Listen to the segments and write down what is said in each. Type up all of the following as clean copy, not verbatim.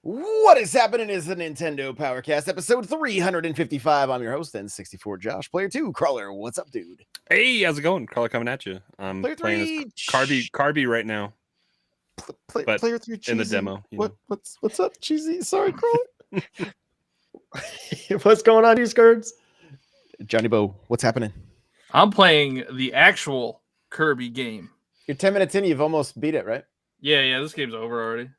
What is happening is the Nintendo Powercast episode 355. I'm your host, N64 Josh. Player 2, Crawler. What's up, dude? Hey, how's it going? Crawler coming at you. I'm Player playing 3, as Kirby right now. But Player 3, Cheesy. in the demo. What's up, Cheesy? Sorry, Crawler. What's going on, you skirts? Johnny Bo, what's happening? I'm playing the actual Kirby game. You're 10 minutes in, you've almost beat it, right? Yeah, this game's over already.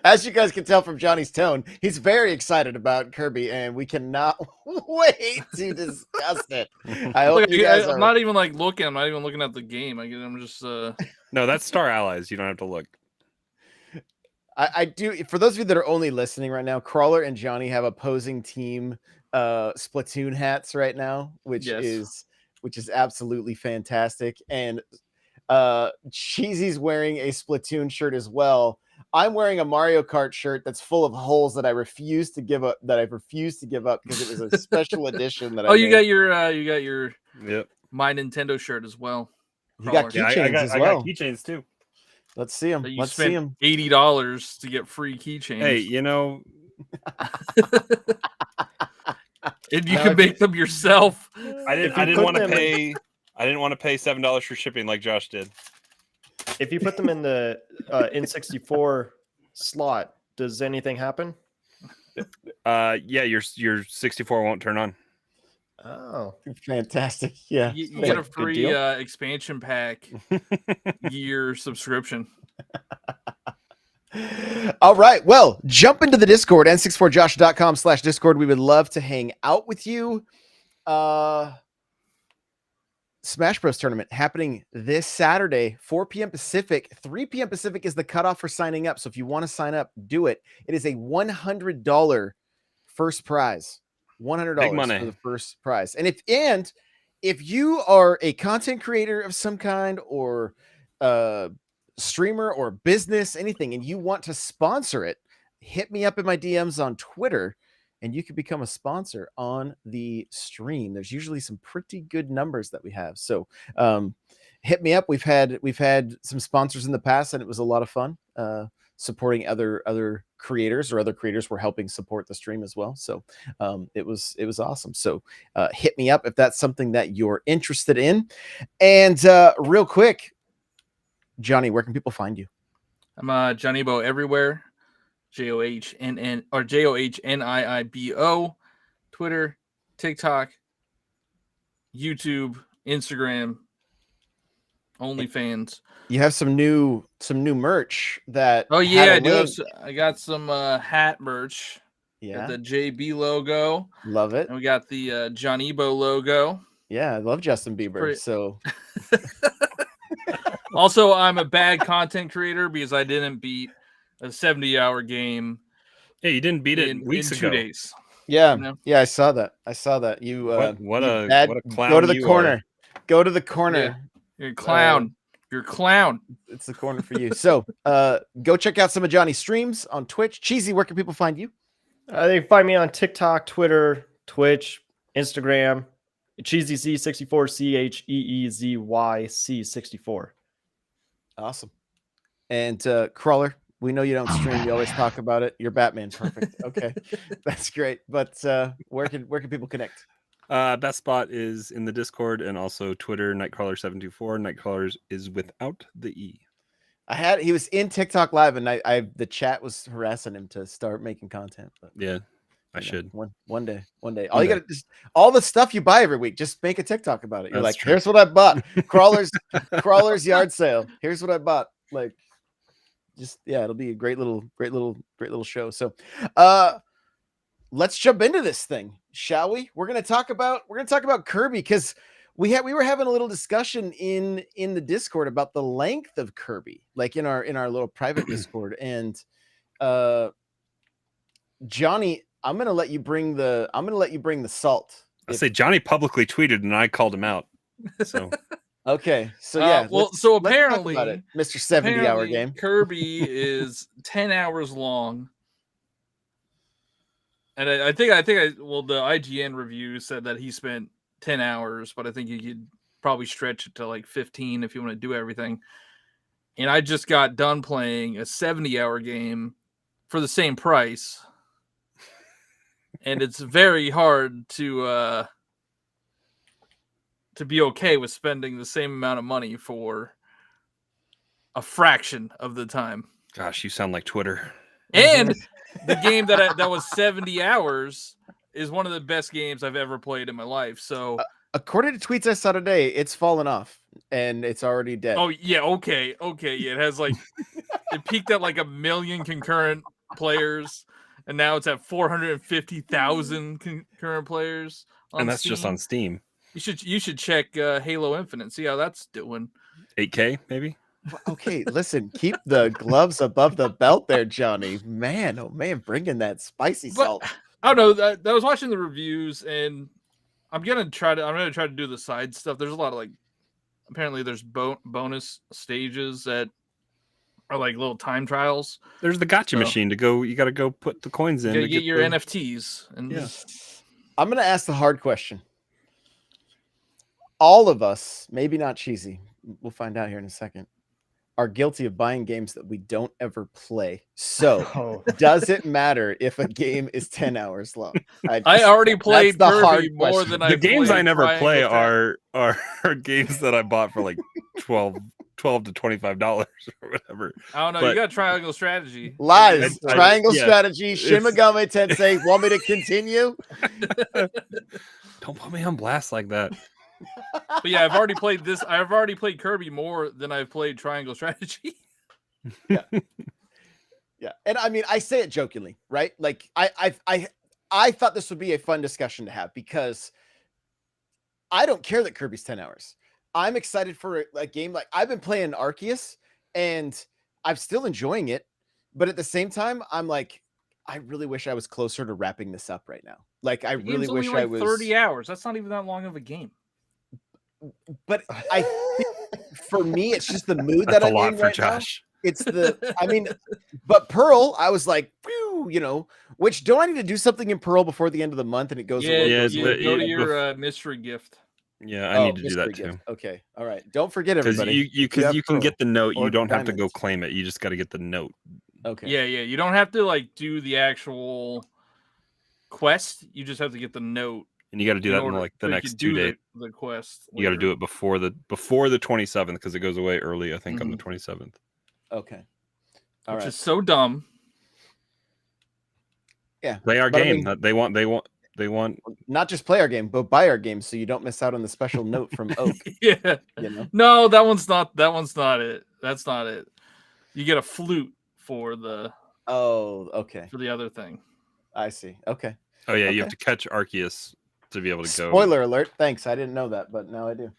As you guys can tell from Johnny's tone, he's very excited about Kirby, and we cannot wait to discuss it. I hope you guys I'm not even looking. I'm not even looking at the game. I'm just. No, that's Star Allies. You don't have to look. I do. For those of you that are only listening right now, Crawler and Johnny have opposing team Splatoon hats right now, which is absolutely fantastic. And Cheesy's wearing a Splatoon shirt as well. I'm wearing a Mario Kart shirt that's full of holes that I refuse to give up. Because it was a special edition. That you got your Yep. My Nintendo shirt as well. You got keychains as well. I got keychains too. Let's see them. You spent $80 to get free keychains. Hey, you know, and you can make them yourself. I didn't want to pay $7 for shipping like Josh did. If you put them in the N64 slot, does anything happen? Yeah, your 64 won't turn on. Oh, fantastic! Yeah, you get a free expansion pack year subscription. All right, well, jump into the Discord, n64josh.com/Discord. We would love to hang out with you. Smash Bros. Tournament happening this Saturday, 4 p.m. Pacific. 3 p.m. Pacific is the cutoff for signing up. So if you want to sign up, do it. It is a $100 first prize. $100 for the first prize. And if you are a content creator of some kind, or streamer or business, anything, and you want to sponsor it, hit me up in my DMs on Twitter, and you can become a sponsor on the stream. There's usually some pretty good numbers that we have. So hit me up. We've had some sponsors in the past, and it was a lot of fun supporting other creators, or other creators were helping support the stream as well. So it was awesome. So hit me up if that's something that you're interested in. And real quick, Johnny, where can people find you? I'm Johnny Bo everywhere. JOHNIIBO, Twitter, TikTok, YouTube, Instagram, OnlyFans. You have some new merch that. Oh yeah, I got some hat merch. Yeah, got the JB logo. Love it. And we got the Johnny Bo logo. Yeah, I love Justin Bieber. So. Also, I'm a bad content creator because I didn't beat a 70-hour game. Yeah, you didn't beat it weeks ago. 2 days. Yeah, yeah, I saw that. You what a clown. Go to the corner. Go to the corner. Yeah. You're a clown. You're a clown. It's the corner for you. So go check out some of Johnny's streams on Twitch. Cheesy, where can people find you? They can find me on TikTok, Twitter, Twitch, Instagram. CheezyZ64, CheezyC64. Awesome. And Crawler, we know you don't stream. You always talk about it. You're Batman. Perfect. Okay, that's great. But where can people connect? Best spot is in the Discord, and also Twitter, Nightcrawler724. Nightcrawlers is without the E. He was in TikTok live, and the chat was harassing him to start making content. But yeah, I should. One day. All you got to just all the stuff you buy every week, just make a TikTok about it. You're like, here's what I bought. Crawler's yard sale. Here's what I bought. Like, just it'll be a great little show. So let's jump into this thing, shall we? We're gonna talk about Kirby, because we were having a little discussion in the Discord about the length of Kirby, like in our little private Discord. And Johnny, I'm gonna let you bring the salt. I say Johnny publicly tweeted and I called him out. So okay, so yeah. So apparently, Mr. 70-hour game, Kirby is 10 hours long, and I think the IGN review said that he spent 10 hours, but I think you could probably stretch it to like 15 if you want to do everything. And I just got done playing a 70-hour game for the same price. And it's very hard to be okay with spending the same amount of money for a fraction of the time. Gosh, you sound like Twitter. And the game that was 70 hours is one of the best games I've ever played in my life. So according to tweets I saw today, it's fallen off and it's already dead. oh yeah, okay, yeah, it has like it peaked at like 1 million concurrent players, and now it's at 450,000 concurrent players. And that's just on Steam. You should check Halo Infinite, see how that's doing. 8K maybe. Okay, listen, keep the gloves above the belt there, Johnny. Man, oh man, bringing that spicy salt. I don't know. I was watching the reviews, and I'm gonna try to do the side stuff. There's a lot of like, apparently there's bonus stages that are like little time trials. There's the gotcha machine to go. You got to go put the coins in. You to get your the... NFTs. And yeah. I'm gonna ask the hard question. All of us, maybe not Cheesy, we'll find out here in a second, are guilty of buying games that we don't ever play. So does it matter if a game is 10 hours long? I already played Kirby more than I The games I never play Triangle are games that I bought for like $12 to $25 or whatever. I don't know. But- You got Triangle Strategy. Lies, Triangle yeah. Strategy, Shin Megami Tensei. Want me to continue? Don't put me on blast like that. But yeah, I've already played this. I've already played Kirby more than I've played Triangle Strategy. Yeah, and I mean, I say it jokingly, right? Like, I thought this would be a fun discussion to have because I don't care that Kirby's 10 hours. I'm excited for a game like I've been playing Arceus, and I'm still enjoying it, but at the same time, I'm like, I really wish I was closer to wrapping this up right now. Like, I really wish I was 30 hours. That's not even that long of a game. But I think for me, it's just the mood That's that a I'm lot in for right Josh. now. It's I mean, but Pearl, I was like, whew, which don't I need to do something in Pearl before the end of the month and it goes away? Yeah, Go to your mystery gift. Yeah, I need to do that mystery too. gift. Okay, all right. Don't forget Because everybody. you can Pearl get the note. or You don't have to go diamonds. claim it. You just got to get the note. Okay. Yeah. You don't have to like do the actual quest. You just have to get the note. And you got to do that in like the next 2 days. The quest. You got to do it before the 27th because it goes away early. I think on the 27th. Okay. All Which right. is so dumb. Yeah. Play our But I game. mean- They want. Not just play our game, but buy our game so you don't miss out on the special note from Oak. Yeah. No, that one's not it. That's not it. You get a flute for the Okay. for the other thing. I see. Okay. Oh yeah, you have Okay. to catch Arceus to be able to go. Spoiler alert. Thanks. I didn't know that, but now I do.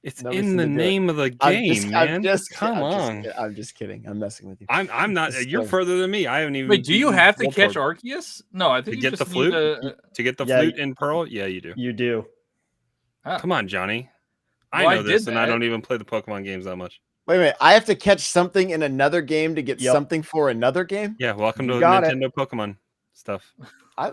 It's No in reason the to do it. name of the game, man. Come on. I'm just kidding. I'm messing with you. I'm not. Just You're so- further than me. I haven't even. Wait, do you beaten have to World catch Tour. Arceus? No, I think to you get just the flute? need To get the Yeah, flute in Pearl? Yeah, you do. You do. Come on, Johnny. I Well, I know this, did and I that. don't even play the Pokemon games that much. Wait a minute. I have to catch something in another game to get Yep. something for another game? Yeah, welcome You to got it. Nintendo Pokemon stuff.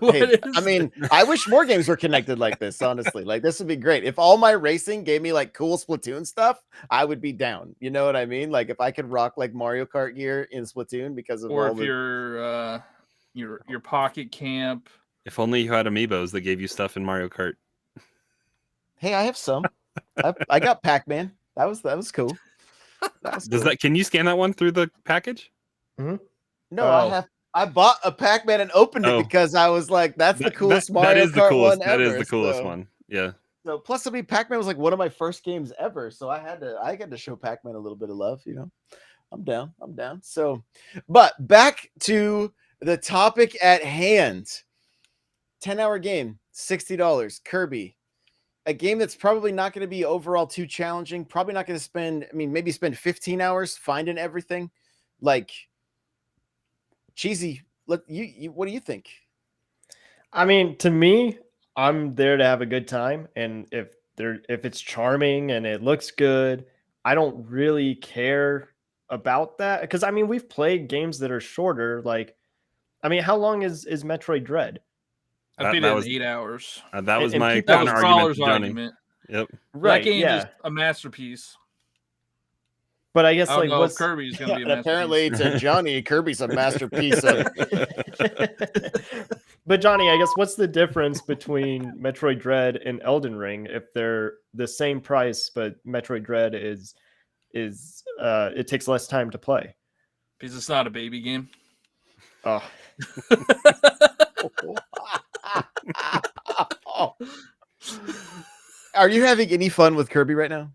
What Hey, I is mean, I wish more games were connected like this, honestly. Like, this would be great. If all my racing gave me like cool Splatoon stuff, I would be down. You know what I mean? Like, if I could rock like Mario Kart gear in Splatoon because of or all if the... your pocket camp. If only you had amiibos that gave you stuff in Mario Kart. Hey, I have some. I got Pac-Man. That was cool. That was Does cool. that? Can you scan that one through the package? No, Oh. I bought a Pac-Man and opened it Oh. because I was like, that's the That- coolest that Mario is the Kart coolest. one That ever. is the coolest so- one. Yeah. So plus, I mean, Pac-Man was like one of my first games ever, so I had to show Pac-Man a little bit of love. I'm down. So, but back to the topic at hand: 10-hour game, $60, Kirby, a game that's probably not going to be overall too challenging. Probably not going to spend. I mean, maybe spend 15 hours finding everything. Like, Cheesy, what do you think? I mean, to me, I'm there to have a good time, and if it's charming and it looks good, I don't really care about that. Because I mean, we've played games that are shorter. Like, I mean, how long is Metroid Dread? I beat that it was- in 8 hours. That was and my people- That was counter argument Crawler's to Johnny. argument. Yep. That game yeah. is a masterpiece. But I guess I don't like know if what's Kirby's gonna be a And masterpiece. apparently to Johnny, Kirby's a masterpiece of But Johnny, I guess what's the difference between Metroid Dread and Elden Ring if they're the same price, but Metroid Dread is it takes less time to play? because it's not a baby game. Oh, Are you having any fun with Kirby right now?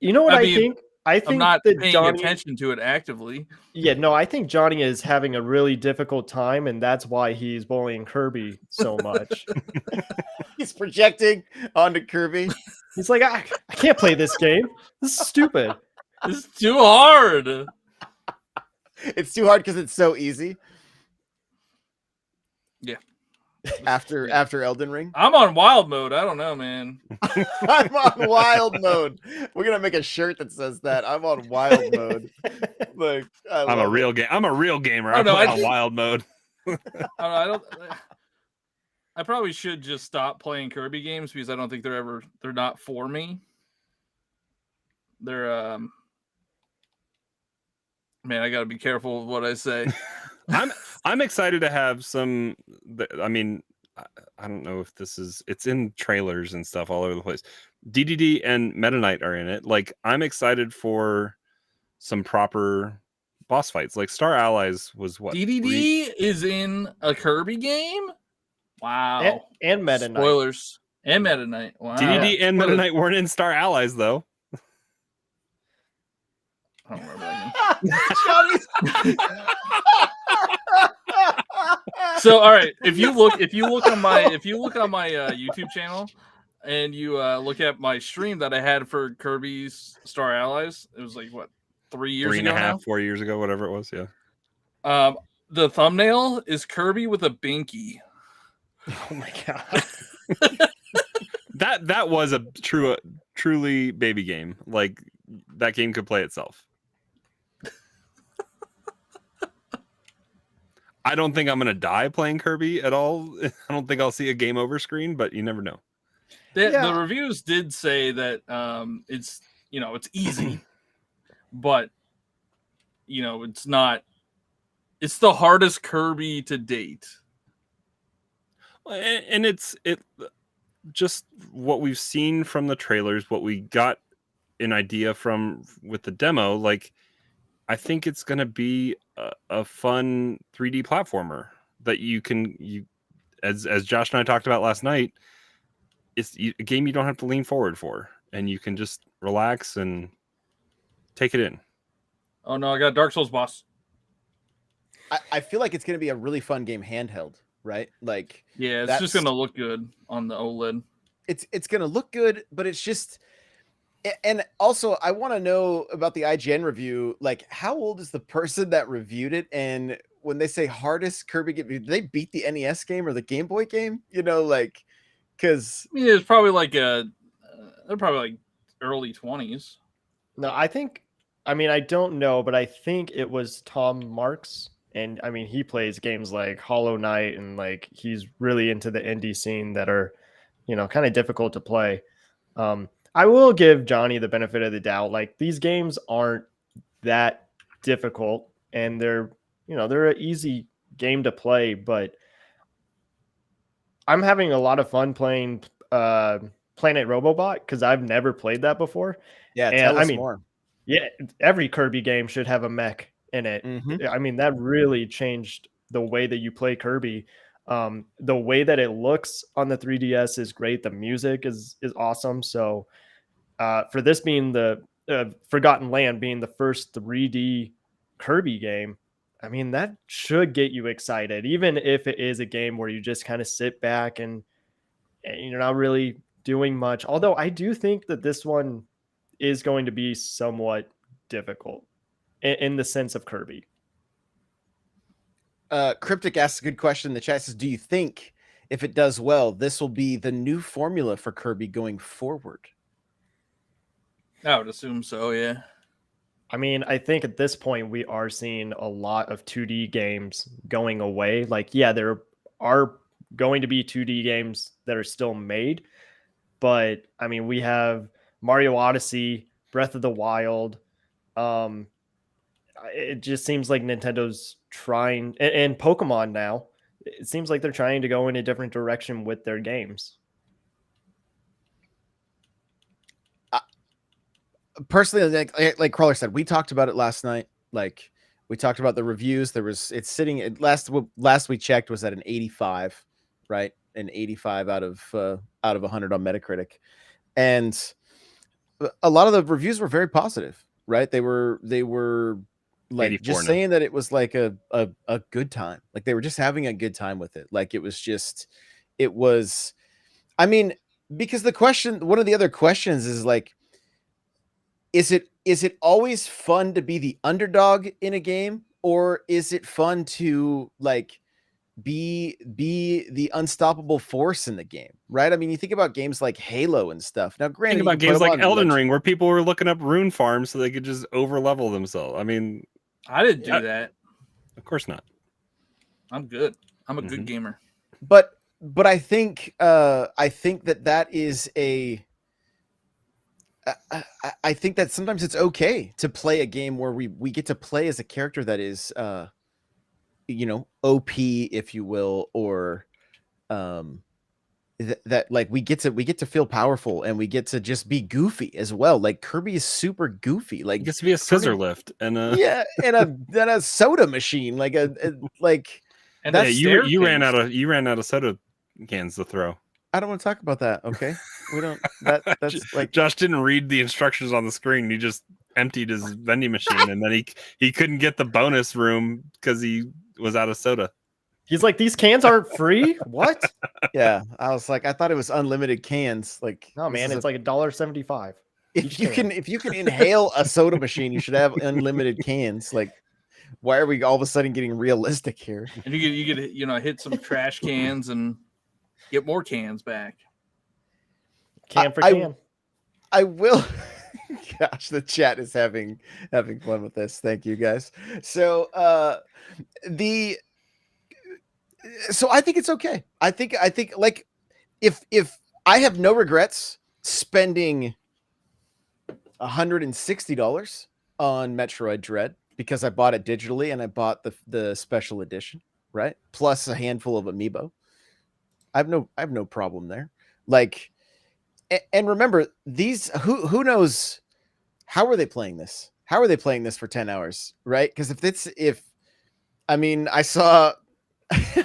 you know what I I mean, think? I I'm think not that paying Johnny, attention to it actively. yeah, no, I think Johnny is having a really difficult time, and that's why he's bullying Kirby so much. He's projecting onto Kirby. He's like, I can't play this game. This is stupid. It's too hard. It's too hard because it's so easy. Yeah. After Elden Ring. I'm on wild mode. I don't know, man. I'm on wild mode. We're gonna make a shirt that says that. I'm on wild mode. Like I'm a real gamer. Oh, I no, play I on just- wild mode. I don't. I probably should just stop playing Kirby games because I don't think they're not for me. They're man, I gotta be careful with what I say. I'm excited to have some. I mean, I don't know if it's in trailers and stuff all over the place. DDD and Meta Knight are in it. Like, I'm excited for some proper boss fights. Like Star Allies was what DDD is in a Kirby game. Wow. And Meta Knight. Spoilers. And Meta Knight. Wow. DDD and What Meta a- Knight weren't in Star Allies though. I don't remember that game. So all right, if you look on my YouTube channel and you look at my stream that I had for Kirby's Star Allies, it was like what 3 years 3 and a ago half, now? 4 years ago, whatever it was. Yeah. The thumbnail is Kirby with a binky. Oh my god. That was a truly baby game. Like, that game could play itself. I don't think I'm gonna die playing Kirby at all. I don't think I'll see a game over screen, but you never know. The reviews did say that it's it's easy, but it's not. It's the hardest Kirby to date. And it just what we've seen from the trailers, what we got an idea from with the demo. Like, I think it's gonna be a fun 3D platformer that as Josh and I talked about last night. It's a game you don't have to lean forward for, and you can just relax and take it in. Oh no, I got Dark Souls boss. I feel like it's gonna be a really fun game handheld, right? Like, Yeah, it's just gonna look good on the OLED. it's gonna look good, but it's just. And also, I want to know about the IGN review. Like, how old is the person that reviewed it? And when they say hardest Kirby game, did they beat the NES game or the Game Boy game? Like, because I mean, it's probably like they're probably like early 20s. No, I don't know, but I think it was Tom Marks. And I mean, he plays games like Hollow Knight, and like he's really into the indie scene that are, kind of difficult to play. I will give Johnny the benefit of the doubt. Like, these games aren't that difficult, and they're an easy game to play, but I'm having a lot of fun playing Planet Robobot because I've never played that before. yeah, And, tell us I mean, more. Yeah, every Kirby game should have a mech in it. Mhm. I mean, that really changed the way that you play Kirby. The way that it looks on the 3DS is great. The music is awesome. So for this being the Forgotten Land being the first 3D Kirby game, I mean, that should get you excited, even if it is a game where you just kind of sit back and you're not really doing much. Although I do think that this one is going to be somewhat difficult in the sense of Kirby. Cryptic asks a good question in the chat. Says, do you think if it does well, this will be the new formula for Kirby going forward? I would assume so, yeah. I mean, I think at this point we are seeing a lot of 2D games going away. Like, yeah, there are going to be 2D games that are still made, but I mean, we have Mario Odyssey, Breath of the Wild, It just seems like Nintendo's trying, and Pokemon now, it seems like they're trying to go in a different direction with their games. Personally, like Crawler said, we talked about it last night. Like we talked about the reviews. It's sitting at last we checked was at an 85, right? An 85 out of 100 on Metacritic, and a lot of the reviews were very positive, right? They were like just saying that it was like a good time. Like they were just having a good time with it. Like it was. I mean, because one of the other questions is like, is it always fun to be the underdog in a game, or is it fun to like be the unstoppable force in the game, right? I mean, you think about games like Halo and stuff. Now, granted, think about games like Elden Ring, where people were looking up rune farms so they could just over level themselves. I mean, I didn't do that. Of course not. I'm good. I'm a good gamer. But I think that is a. I think that sometimes it's okay to play a game where we get to play as a character that is, OP, if you will, or that like we get to feel powerful and we get to just be goofy as well. Like Kirby is super goofy. Like it gets to be a scissor lift and a soda machine. Like like. And you ran out of soda cans to throw. I don't want to talk about that. Okay, we don't. That's like Josh didn't read the instructions on the screen. He just emptied his vending machine, and then he couldn't get the bonus room because he was out of soda. He's like, these cans aren't free. What? Yeah, I was like, I thought it was unlimited cans. Like, no, man, it's like $1.75. If you can inhale a soda machine, you should have unlimited cans. Like, why are we all of a sudden getting realistic here? And you get hit some trash cans and get more cans back. Can for can. I will. Gosh, the chat is having fun with this. Thank you, guys. So so I think it's okay. I think like if I have no regrets spending $160 on Metroid Dread because I bought it digitally and I bought the special edition, right? Plus a handful of amiibo. I have no problem there. Like, and remember, these who knows how are they playing this? How are they playing this for 10 hours, right? Because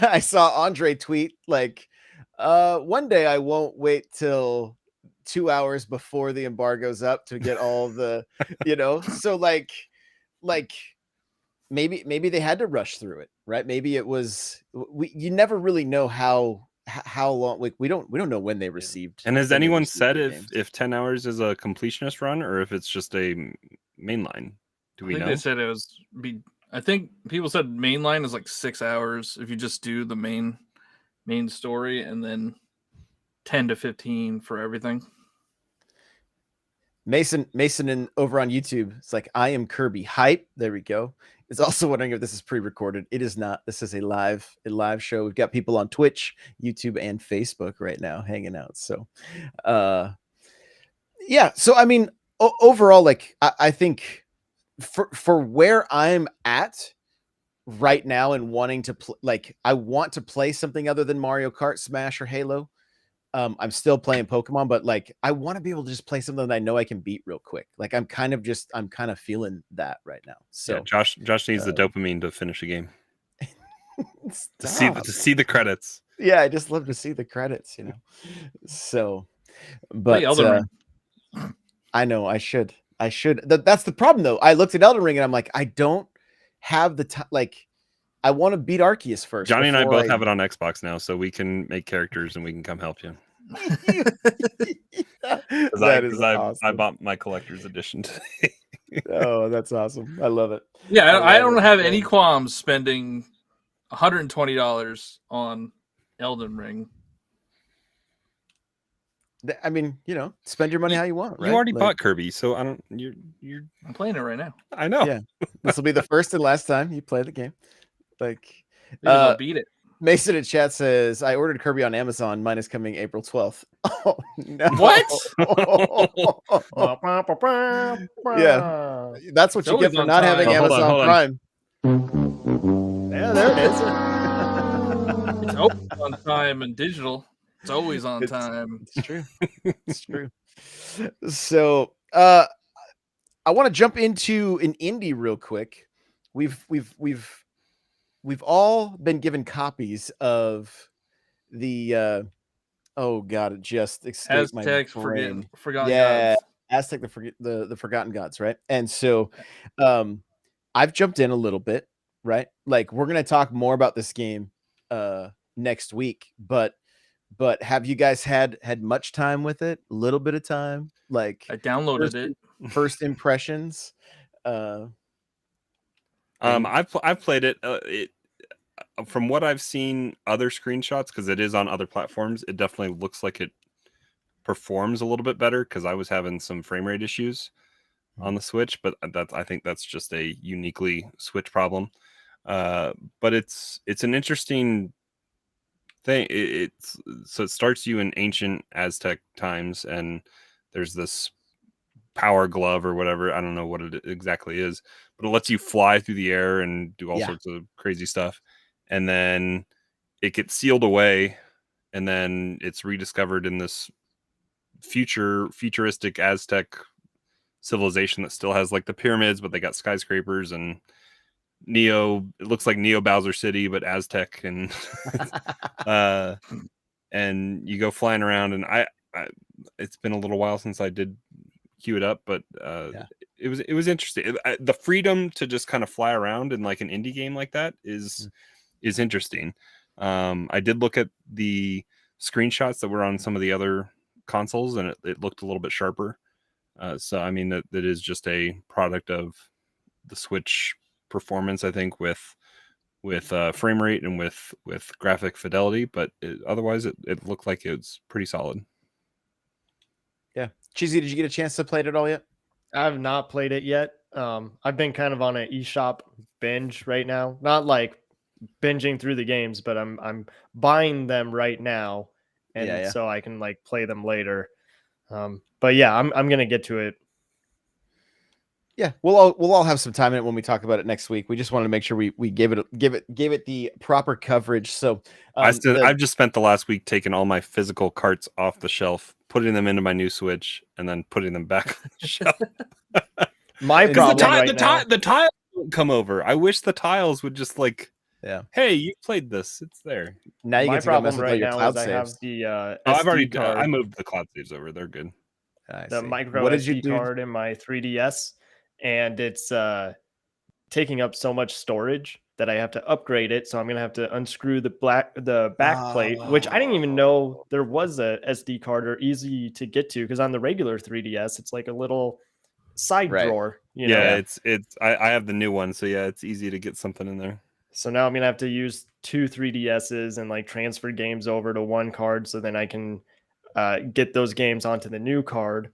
I saw Andre tweet like, one day I won't wait till 2 hours before the embargo's up to get all the, so like maybe they had to rush through it, right? Maybe it was you never really know how long. Like we don't know when they received. And has anyone said if 10 hours is a completionist run or if it's just a mainline? Do we know? They said it was I think people said mainline is like 6 hours if you just do the main story, and then 10 to 15 for everything. Mason over on YouTube, it's like, I am Kirby hype. There we go. Is also wondering if this is pre-recorded. It is not. This is a live show. We've got people on Twitch, YouTube, and Facebook right now hanging out. So, yeah. So I mean, overall, like I think for where I'm at right now and wanting to I want to play something other than Mario Kart, Smash, or Halo. I'm still playing Pokemon, but like I want to be able to just play something that I know I can beat real quick. Like I'm kind of feeling that right now. So yeah, Josh needs the dopamine to finish a game. to see the credits. Yeah, I just love to see the credits, So, but I know I should. That's the problem though. I looked at Elden Ring and I'm like, I don't have the time. Like, I want to beat Arceus first. Johnny and I both have it on Xbox now, so we can make characters and we can come help you. Awesome. I bought my collector's edition today. Oh, that's awesome. I love it. Yeah, I don't have any qualms spending $120 on Elden Ring. I mean, spend your money how you want, right? You already bought Kirby, so I don't. I'm playing it right now. I know. Yeah, this will be the first and last time you play the game. Like, I'll beat it. Mason in chat says, I ordered Kirby on Amazon. Mine is coming April 12th. Oh, no. Yeah. That's what It's you get always for on not having time. Oh, hold on, Amazon hold on. Prime. Yeah, there it is. It's always on time and digital. It's always on time. It's true. It's true. So I want to jump into an indie real quick. We've all been given copies of the oh god, it just escaped my Aztecs, brain. Forgotten Yeah, Gods. Aztec the Forgotten Gods, right? And so I've jumped in a little bit, right? Like we're gonna talk more about this game next week, but have you guys had much time with it? A little bit of time, like I downloaded it. first impressions. I've played it. From what I've seen, other screenshots, because it is on other platforms, it definitely looks like it performs a little bit better. Because I was having some frame rate issues on the Switch, but I think that's just a uniquely Switch problem. But it's an interesting thing. So it starts you in ancient Aztec times, and there's this power glove or whatever. I don't know what it exactly is, but it lets you fly through the air and do all sorts of crazy stuff. And then it gets sealed away, and then it's rediscovered in this futuristic Aztec civilization that still has like the pyramids, but they got skyscrapers and it looks like Neo Bowser City, but Aztec, and and you go flying around, and I it's been a little while since I did queue it up, but it was interesting. The freedom to just kind of fly around in like an indie game like that is interesting. I did look at the screenshots that were on some of the other consoles, and it looked a little bit sharper. So I mean that is just a product of the Switch performance, I think, with frame rate and with graphic fidelity, but otherwise it looked like it's pretty solid. Yeah. Cheesy, did you get a chance to play it at all yet? I have not played it yet. I've been kind of on an eShop binge right now. Not like binging through the games, but I'm buying them right now, and so I can like play them later. But yeah, I'm gonna get to it. Yeah, we'll all have some time in it when we talk about it next week. We just wanted to make sure we gave it the proper coverage. So I've just spent the last week taking all my physical carts off the shelf, putting them into my new Switch, and then putting them back on the shelf. My problem the tiles won't come over. I wish the tiles would just like, hey, you played this. It's there. Now you my get to problem go right your now cloud is saves. I have the I've already card. I moved the cloud saves over. They're good. The micro SD card in my 3DS, and it's taking up so much storage that I have to upgrade it. So I'm gonna have to unscrew the back plate, which I didn't even know there was a SD card or easy to get to, because on the regular 3DS it's like a little side drawer. You know? It's I have the new one, so yeah, it's easy to get something in there. So now I'm gonna have to use 2 3DSs and like transfer games over to one card, so then I can get those games onto the new card.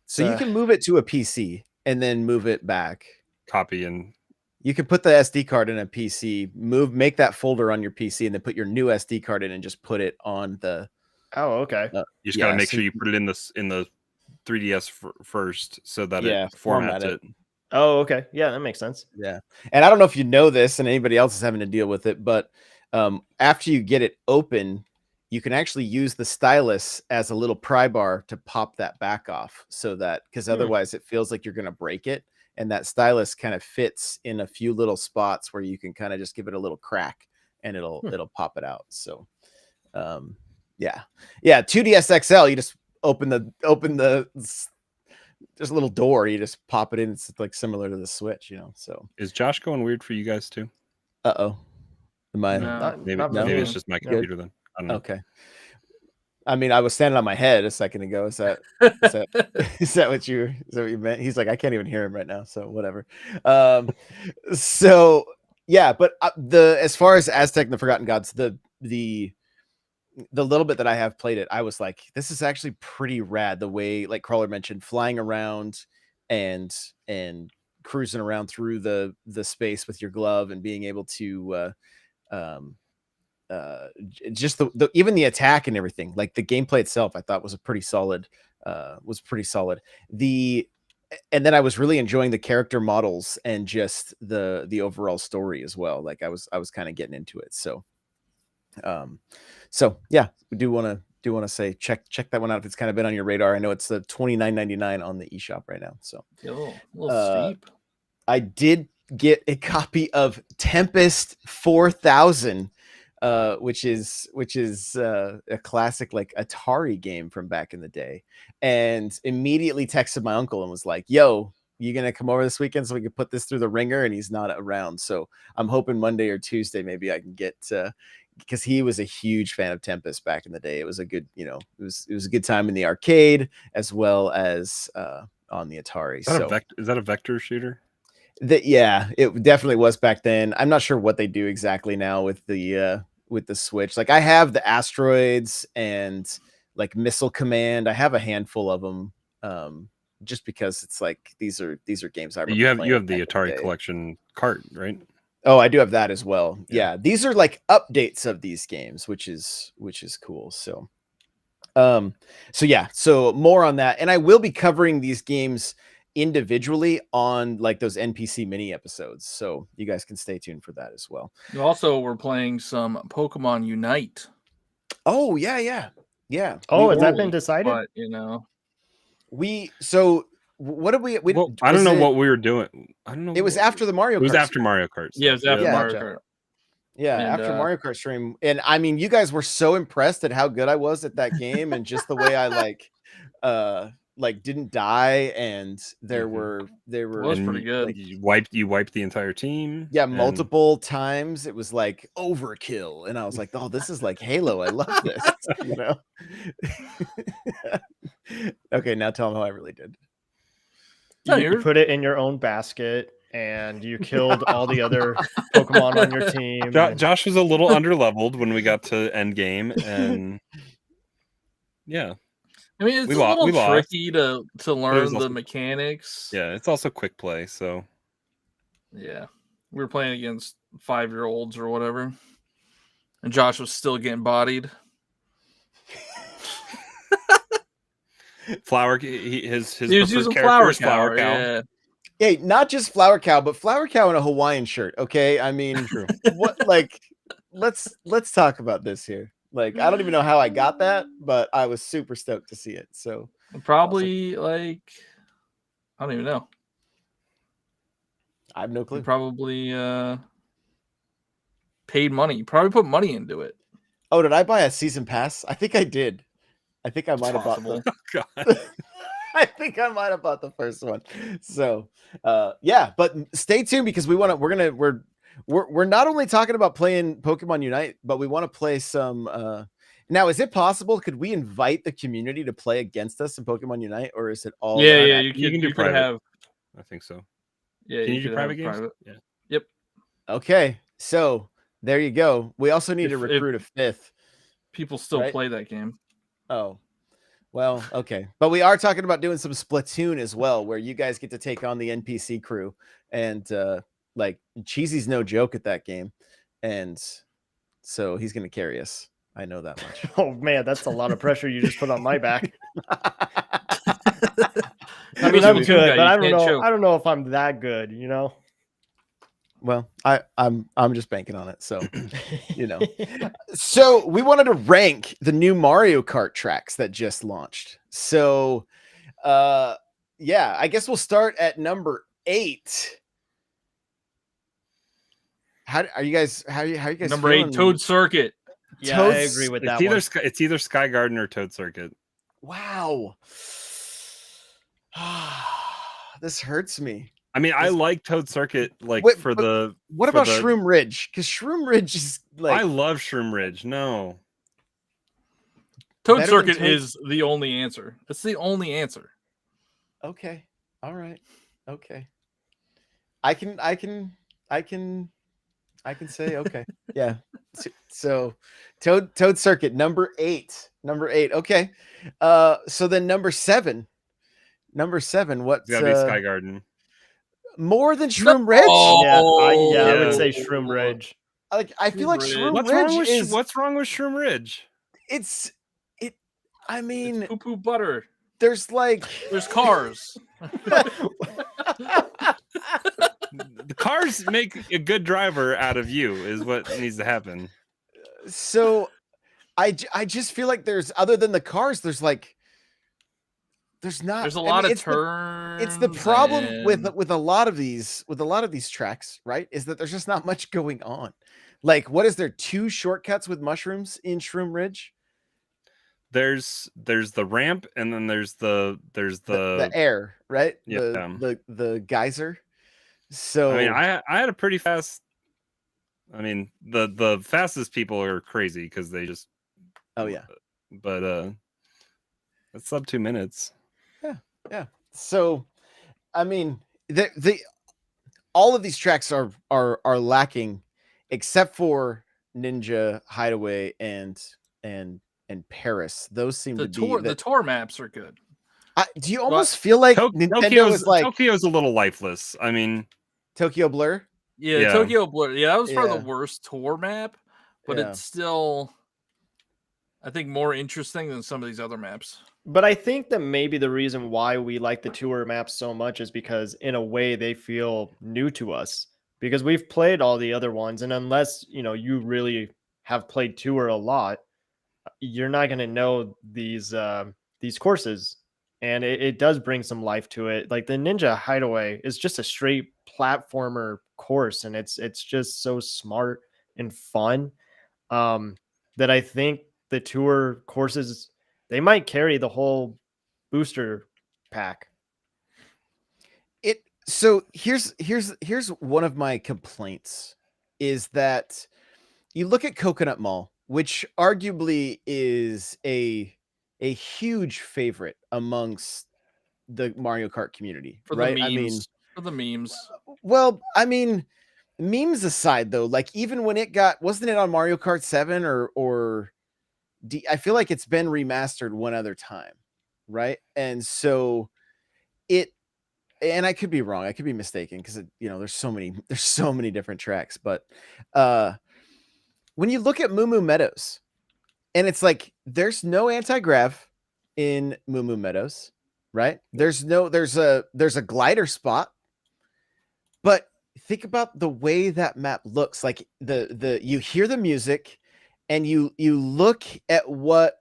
So you can move it to a PC and then move it back. Copy, and you can put the SD card in a PC, make that folder on your PC, and then put your new SD card in and just put it on the. Oh, okay. You just gotta make sure you put it in the 3DS first, so that it formats it. Oh, okay. Yeah, that makes sense. Yeah, and I don't know if you know this, and anybody else is having to deal with it, but after you get it open, you can actually use the stylus as a little pry bar to pop that back off, so that because otherwise it feels like you're going to break it, and that stylus kind of fits in a few little spots where you can kind of just give it a little crack and it'll pop it out. So 2DS XL, you just open the there's a little door, you just pop it in. It's like similar to the Switch, so is Josh going weird for you guys too? Maybe it's just my computer then. I don't know. Okay. I mean, I was standing on my head a second ago. Is that what you meant? He's like, I can't even hear him right now. So whatever. So yeah, but as far as Aztec and the Forgotten Gods, the little bit that I have played it, I was like, this is actually pretty rad. The way, like Crawler mentioned, flying around and cruising around through the space with your glove and being able to just the even the attack and everything, like the gameplay itself, I thought was pretty solid. And then I was really enjoying the character models and just the overall story as well. Like I was kind of getting into it. So yeah, we do want to say check that one out if it's kind of been on your radar. I know it's the $29.99 on the eShop right now. So A little steep. I did get a copy of Tempest 4000, which is a classic like Atari game from back in the day, and immediately texted my uncle and was like, "Yo, you gonna come over this weekend so we can put this through the ringer?" And he's not around, so I'm hoping Monday or Tuesday maybe I can get because he was a huge fan of Tempest back in the day. It was a good, it was a good time in the arcade as well as on the Atari. Is that a vector shooter? Yeah, it definitely was back then. I'm not sure what they do exactly now with the Switch. Like I have the Asteroids and like Missile Command. I have a handful of them, just because it's like these are games I remember. You have the Atari collection Kart, right? Oh, I do have that as well. Yeah, these are like updates of these games, which is cool. So so more on that, and I will be covering these games individually on like those NPC mini episodes, so you guys can stay tuned for that as well. Also, we're playing some Pokemon Unite. Oh yeah. Oh, has that been decided? But what did we well, I don't know what we were doing. I don't know. It was after the Mario Kart. It was after Mario Kart. Yeah, it was after Mario Kart. Yeah, And, after Mario Kart stream. And I mean, you guys were so impressed at how good I was at that game and just the way I like didn't die, and there were it was pretty good. Like, you wiped the entire team. Yeah, multiple times. It was like overkill, and I was like, "Oh, this is like Halo. I love this." Okay, now tell them how I really did. You put it in your own basket, and you killed all the other Pokemon on your team. Josh was a little underleveled when we got to end game, and yeah. I mean, it's a little tricky to learn the mechanics. Yeah, it's also quick play, so yeah. We were playing against 5-year-olds or whatever, and Josh was still getting bodied. Flower, his he was using Flower Cow. Yeah. Hey, not just Flower Cow, but Flower Cow in a Hawaiian shirt. Okay, I mean, what? Like, let's talk about this here. Like, I don't even know how I got that, but I was super stoked to see it. So probably I don't even know. I have no clue. You probably paid money. You probably put money into it. Oh, did I buy a season pass? I think I did. I think I might have bought the. I think I might have bought the first one. So, yeah, but stay tuned because we're not only talking about playing Pokemon Unite, but we want to play some. Now, is it possible? Could we invite the community to play against us in Pokemon Unite, or is it all? Yeah, you can do private. I think so. Yeah, can you do private games? Yeah. Yep. Okay, so there you go. We also need to recruit a fifth. People still play that game. Oh, well, okay. But we are talking about doing some Splatoon as well, where you guys get to take on the NPC crew. And like Cheesy's no joke at that game. And so he's going to carry us. I know that much. Oh, man, that's a lot of pressure you just put on my back. I mean, I'm good, but I don't know if I'm that good, you know? Well, I'm just banking on it, so So we wanted to rank the new Mario Kart tracks that just launched. So, yeah, I guess we'll start at number 8. How are you guys? How are you guys? Number feeling? 8, Toad Circuit. Yeah, I agree with that. It's either Sky Garden or Toad Circuit. Wow, this hurts me. I mean, I like Toad Circuit, what about Shroom Ridge? Because Shroom Ridge is like... I love Shroom Ridge. No. Toad Circuit is the only answer. That's the only answer. Okay. All right. Okay. I can say okay. Yeah. So Toad Circuit, number 8. Number 8. Okay. So then number 7. What's gotta be Sky Garden? More than Shroom Ridge? I would say Shroom Ridge. like I feel like Shroom Shroom Ridge. Ridge is what's wrong with Shroom Ridge? it's it. I It's mean, poo-poo butter. there's like There's cars. The cars make a good driver out of you is what needs to happen. so I just feel like there's other than the cars, there's not. There's a I lot mean, of turns. it's the problem and with a lot of these tracks, right? Is that there's just not much going on. Like, what is there? 2 shortcuts with mushrooms in Shroom Ridge? There's the ramp, and then there's the The air, right? Yeah. The geyser. So I mean, I had a pretty fast. I mean, the fastest people are crazy because they just. oh yeah. But it's sub 2 minutes. Yeah. So, I mean, the all of these tracks are lacking, except for Ninja, Hideaway, and Paris. Those seem the to tour be the tour maps are good. do you almost feel like Nintendo is like Tokyo's a little lifeless. I mean, Tokyo Blur? Yeah, Yeah. Tokyo Blur. Yeah, that was probably Yeah. the worst tour map, but Yeah. it's still, I think, more interesting than some of these other maps. But I think that maybe the reason why we like the tour maps so much is because in a way they feel new to us because we've played all the other ones. And unless, you really have played tour a lot, you're not going to know these courses. And it does bring some life to it. Like the Ninja Hideaway is just a straight platformer course. And it's just so smart and fun that I think the tour courses, they might carry the whole booster pack. So here's one of my complaints is that you look at Coconut Mall, which arguably is a huge favorite amongst the Mario Kart community, For right? the memes. I mean, For the memes. well, I mean, memes aside though, like even when wasn't it on Mario Kart 7 or I feel like it's been remastered one other time, right? And so and I could be wrong, I could be mistaken because there's so many different tracks, but when you look at Moo Moo Meadows, and it's like there's no anti-grav in Moo Moo Meadows, right? There's a glider spot, but think about the way that map looks. Like you hear the music, and you look at what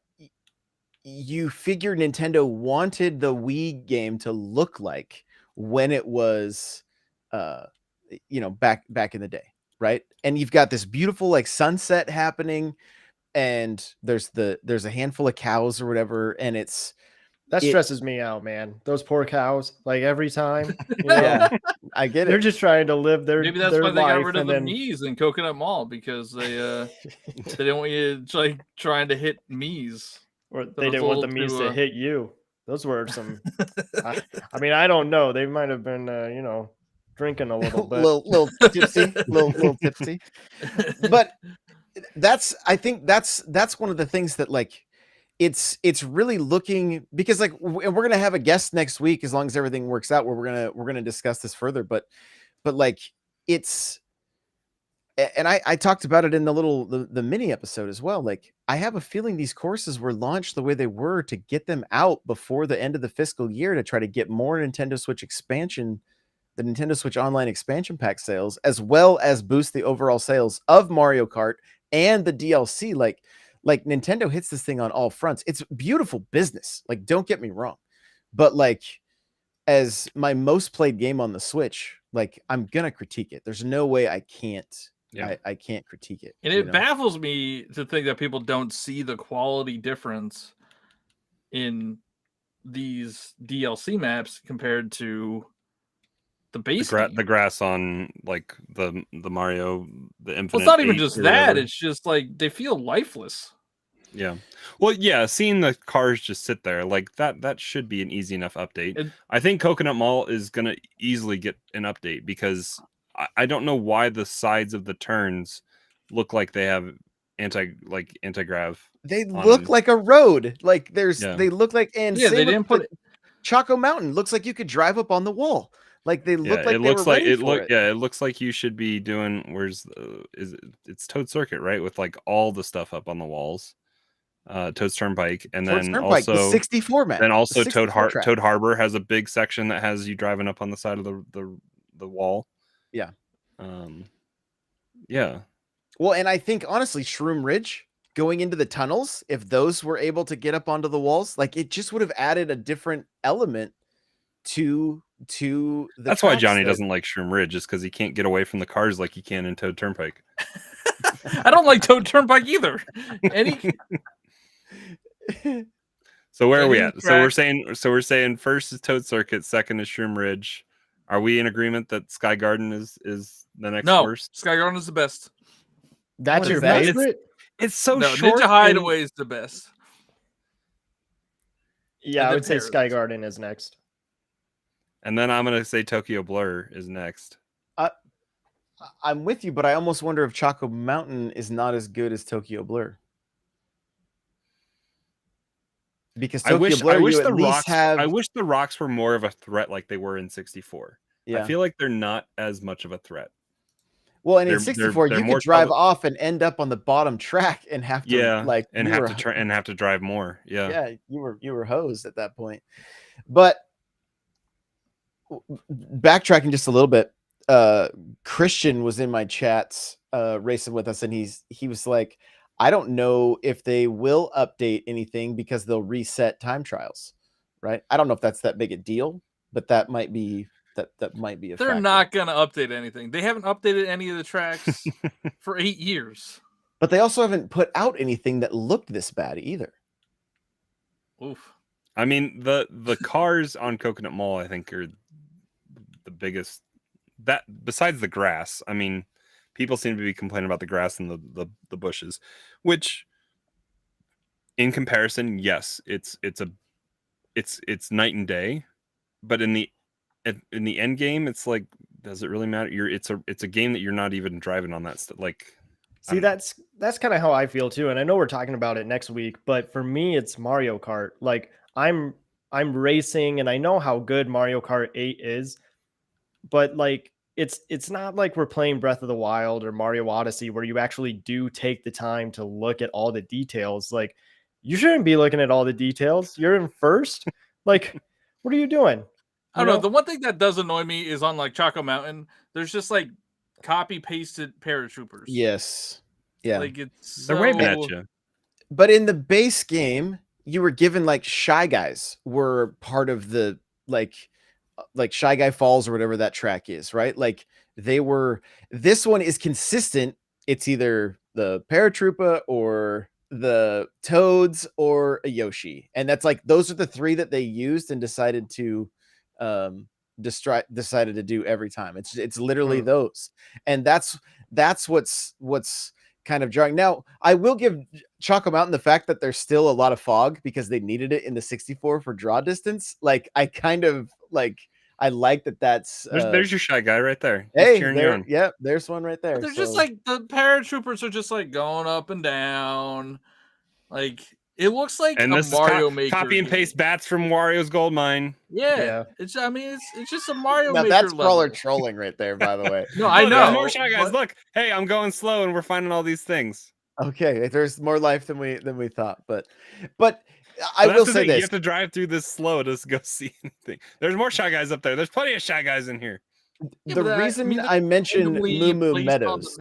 you figure Nintendo wanted the Wii game to look like when it was back in the day, right? And you've got this beautiful like sunset happening, and there's a handful of cows or whatever, and that stresses me out, man. Those poor cows, like every time. Yeah, I get They're it. just trying to live Maybe that's why they got rid of the Mii's in Coconut Mall, because they don't want you like trying to hit Mii's. Or they didn't want the Mii's to hit you. Those were some. I mean, I don't know. They might have been, drinking a little bit, little tipsy, little tipsy. But I think that's one of the things that like it's really looking, because like we're gonna have a guest next week as long as everything works out where we're gonna discuss this further. But like it's. And I talked about it in the mini episode as well. Like I have a feeling these courses were launched the way they were to get them out before the end of the fiscal year to try to get more Nintendo Switch expansion, the Nintendo Switch Online expansion pack sales, as well as boost the overall sales of Mario Kart and the DLC. Like Nintendo hits this thing on all fronts. It's beautiful business. Like, don't get me wrong, but like as my most played game on the Switch, like I'm gonna critique it. There's no way I can't. Yeah. I can't critique it. And it baffles me to think that people don't see the quality difference in these DLC maps compared to the base the grass on like the Mario, the Infinite. Well, it's not even just that. It's just like they feel lifeless. Yeah. Well, yeah, seeing the cars just sit there like that should be an easy enough update. I think Coconut Mall is going to easily get an update because I don't know why the sides of the turns look like they have anti-grav. They look like a road. Like they look like, and they didn't put Choco Mountain looks like you could drive up on the wall. Like they look Yeah, like it they looks were like ready for it. Yeah, it looks like you should be doing. It's Toad Circuit, right? With like all the stuff up on the walls. Toad's Turnpike, and Towards then Turnpike, the also 64 map. The 64 track. Toad Harbor has a big section that has you driving up on the side of the wall. Yeah. Yeah. Well, and I think honestly, Shroom Ridge going into the tunnels, if those were able to get up onto the walls, like it just would have added a different element to the That's why tracks Johnny there. doesn't like Shroom Ridge, just because he can't get away from the cars like he can in Toad Turnpike. I don't like Toad Turnpike either. So where are we Any at? So we're saying first is Toad Circuit, second is Shroom Ridge. Are we in agreement that Sky Garden is the next No, worst? Sky Garden is the best. That's What your is that? favorite? It's so No, short. Ninja Hideaway is the best. Yeah, And I then would say Paradise. Sky Garden is next. And then I'm gonna say Tokyo Blur is next. I'm with you, but I almost wonder if Choco Mountain is not as good as Tokyo Blur. Because Tokyo Blur, you at least have. I wish the rocks were more of a threat like they were in 64. Yeah. I feel like they're not as much of a threat. Well, and in they're- 64, they're you more could drive trouble- off and end up on the bottom track and have to and have to drive more. Yeah. Yeah, you were hosed at that point. But backtracking just a little bit, Christian was in my chats racing with us, and he was like, I don't know if they will update anything because they'll reset time trials, right? I don't know if that's that big a deal, but that might be a They're factor. not going to update anything. They haven't updated any of the tracks for 8 years. But they also haven't put out anything that looked this bad either. Oof. I mean, the cars on Coconut Mall, I think, are the biggest. That besides the grass, I mean, people seem to be complaining about the grass and the bushes, which, in comparison, yes, it's night and day. But in the end game, it's like, does it really matter? It's a game that you're not even driving on that like. See, that's kind of how I feel too. And I know we're talking about it next week, but for me, it's Mario Kart. Like I'm racing, and I know how good Mario Kart 8 is, but like it's not like we're playing Breath of the Wild or Mario Odyssey where you actually do take the time to look at all the details. Like you shouldn't be looking at all the details. You're in first. Like, what are you doing? I don't know. The one thing that does annoy me is on like Choco Mountain, there's just like copy pasted paratroopers. Yes. Yeah. Like it's They're waving at you. But in the base game, you were given like Shy Guys were part of the like Shy Guy Falls or whatever that track is, right? Like they were. This one is consistent. It's either the paratrooper or the Toads or a Yoshi, and that's like those are the three that they used and decided to decided to do every time. It's literally those, and that's what's kind of jarring. Now, I will give Choco Mountain the fact that there's still a lot of fog because they needed it in the 64 for draw distance. Like I kind of like I like that. That's there's your Shy Guy right there. Hey, there, yeah, there's one right there. But they're just like the paratroopers are just like going up and down. Like it looks like and a this Mario is Maker copy and game. paste bats from Wario's Gold Mine. Yeah. It's just a Mario now Maker that's level. crawler trolling right there, by the way. No, I know. There's more Shy Guys. Look, hey, I'm going slow and we're finding all these things. Okay, there's more life than we thought, but I will say this: you have to drive through this slow to go see anything. There's more Shy Guys up there. There's plenty of Shy Guys in here. The reason I mentioned Moo Moo Meadows.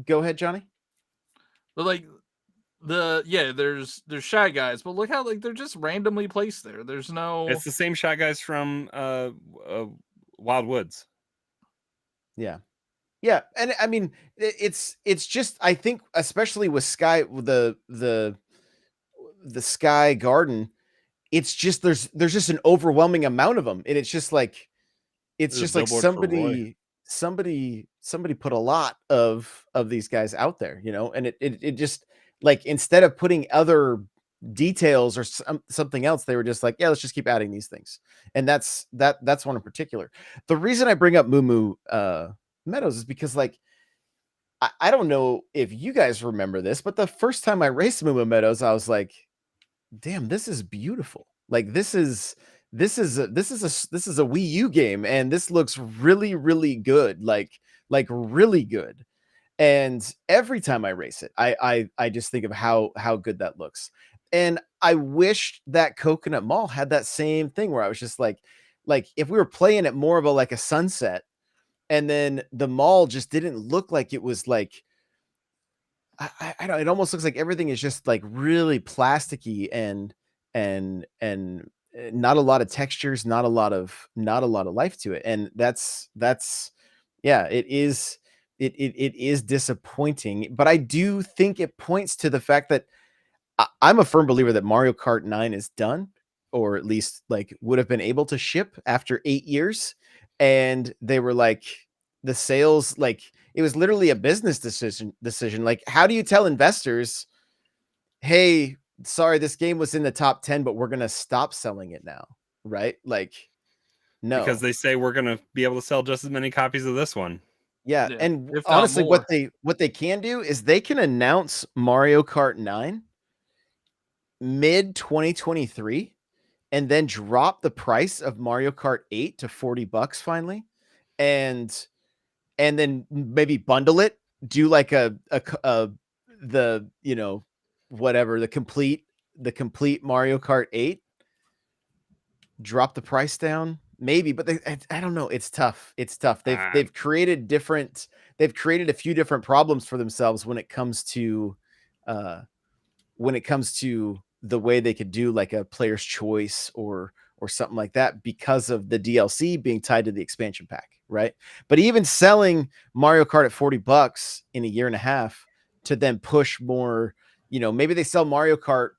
Go ahead, Johnny. But like there's Shy Guys, but look how like they're just randomly placed there. There's no. It's the same Shy Guys from Wild Woods. Yeah. Yeah, and I mean it's just I think especially with the Sky Garden, it's just there's just an overwhelming amount of them, and it's just like somebody put a lot of these guys out there, you know, and it just like instead of putting other details or something else, they were just like, yeah, let's just keep adding these things, and that's one in particular. The reason I bring up Moo Moo Meadows is because like I don't know if you guys remember this, but the first time I raced Moo Moo Meadows, I was like, damn, this is beautiful. Like this is this is a Wii U game, and this looks really, really good, like really good. And every time I race it, I just think of how good that looks. And I wish that Coconut Mall had that same thing where I was just like if we were playing it more of a like a Sunset, and then the mall just didn't look like it was like I don't, it almost looks like everything is just like really plasticky and not a lot of textures, not a lot of life to it. And that's yeah, it is disappointing, but I do think it points to the fact that I'm a firm believer that Mario Kart 9 is done, or at least like would have been able to ship after 8 years. And they were like, the sales, like it was literally a business decision. Like, how do you tell investors, hey, sorry, this game was in the top 10, but we're going to stop selling it now. Right? Like, no, because they say we're going to be able to sell just as many copies of this one. yeah. Yeah, And if not honestly, more. what they can do is they can announce Mario Kart 9 mid 2023 and then drop the price of Mario Kart 8 to $40 finally. And then maybe bundle it, do like the, you know, whatever, the complete Mario Kart 8, drop the price down maybe, but I don't know, it's tough. They've created a few different problems for themselves when it comes to the way they could do like a player's choice or something like that, because of the DLC being tied to the expansion pack, right? But even selling Mario Kart at $40 in a year and a half to then push more, you know, maybe they sell Mario Kart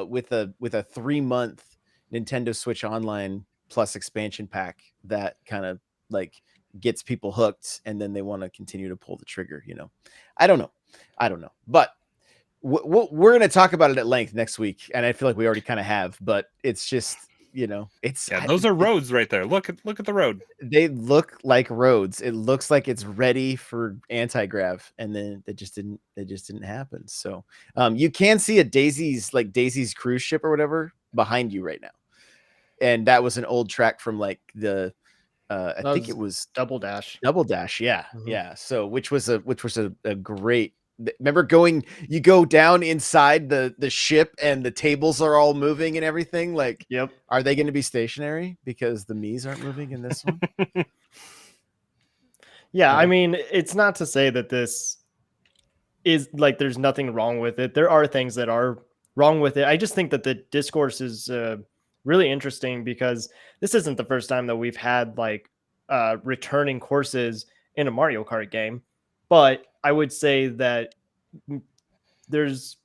with a 3-month Nintendo Switch Online plus expansion pack that kind of like gets people hooked, and then they want to continue to pull the trigger, you know. I don't know, but we're going to talk about it at length next week, and I feel like we already kind of have, but it's just, you know, it's Those are roads right there. Look at the road. They look like roads. It looks like it's ready for anti-grav, and then it just didn't happen. So you can see a Daisy's cruise ship or whatever behind you right now, and that was an old track from like the I think it was Double Dash. Yeah. Mhm. Yeah. So which was a great, remember you go down inside the ship and the tables are all moving and everything. Like, Yep. are they going to be stationary because the Miis aren't moving in this one? Yeah, I Yeah. mean, it's not to say that this is like there's nothing wrong with it. There are things that are wrong with it. I just think that the discourse is really interesting, because this isn't the first time that we've had like returning courses in a Mario Kart game. But I would say that there's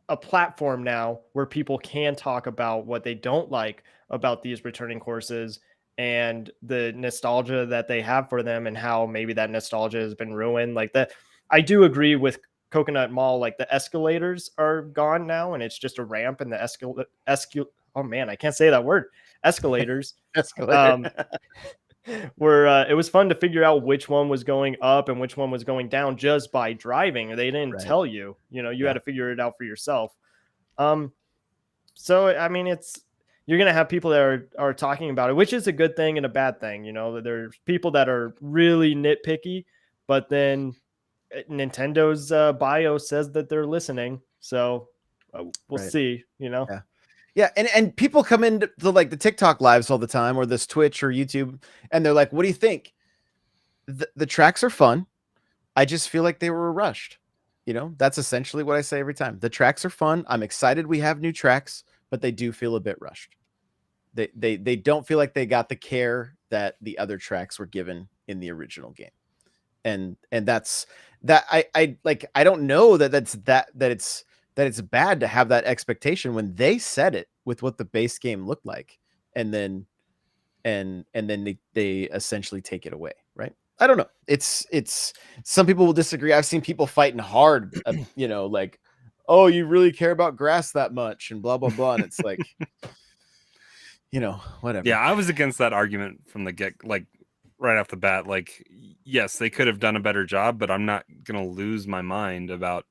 a platform now where people can talk about what they don't like about these returning courses and the nostalgia that they have for them, and how maybe that nostalgia has been ruined. Like that, I do agree with Coconut Mall. Like the escalators are gone now, and it's just a ramp, and the oh man, I can't say that word. Escalators. Escalator. Where it was fun to figure out which one was going up and which one was going down just by driving. They didn't Right. tell you, you had Yeah. to figure it out for yourself. So I mean, you're gonna have people that are talking about it, which is a good thing and a bad thing. There's people that are really nitpicky, but then Nintendo's bio says that they're listening. So we'll Right. see. Yeah. Yeah, and people come into like the TikTok lives all the time, or this Twitch or YouTube, and they're like, "What do you think?" The tracks are fun. I just feel like they were rushed. You know, that's essentially what I say every time. The tracks are fun. I'm excited we have new tracks, but they do feel a bit rushed. They don't feel like they got the care that the other tracks were given in the original game. And that's that I don't know that it's bad to have that expectation when they said it with what the base game looked like, and then they essentially take it away, right? I don't know. It's some people will disagree. I've seen people fighting hard, like, oh, you really care about grass that much and blah blah blah, and it's like, whatever. Yeah, I was against that argument from the like right off the bat. Like, yes, they could have done a better job, but I'm not gonna lose my mind about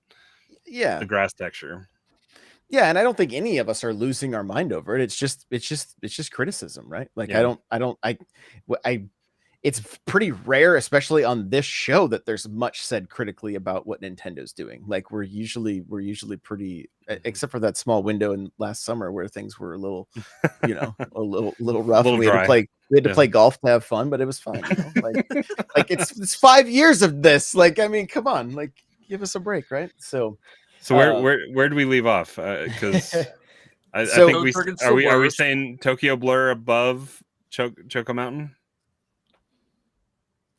Yeah. the grass texture. Yeah, and I don't think any of us are losing our mind over it. It's just criticism, right? Like Yeah. it's pretty rare, especially on this show, that there's much said critically about what Nintendo's doing. Like we're usually pretty, except for that small window in last summer where things were a little, a little rough. Little We had dry. to play golf to have fun, but it was fun. Like it's 5 years of this. Like, I mean, come on, like give us a break, right? So where do we leave off? Because I So- think Circuit's are the we worst. saying Tokyo Blur above Choco Mountain?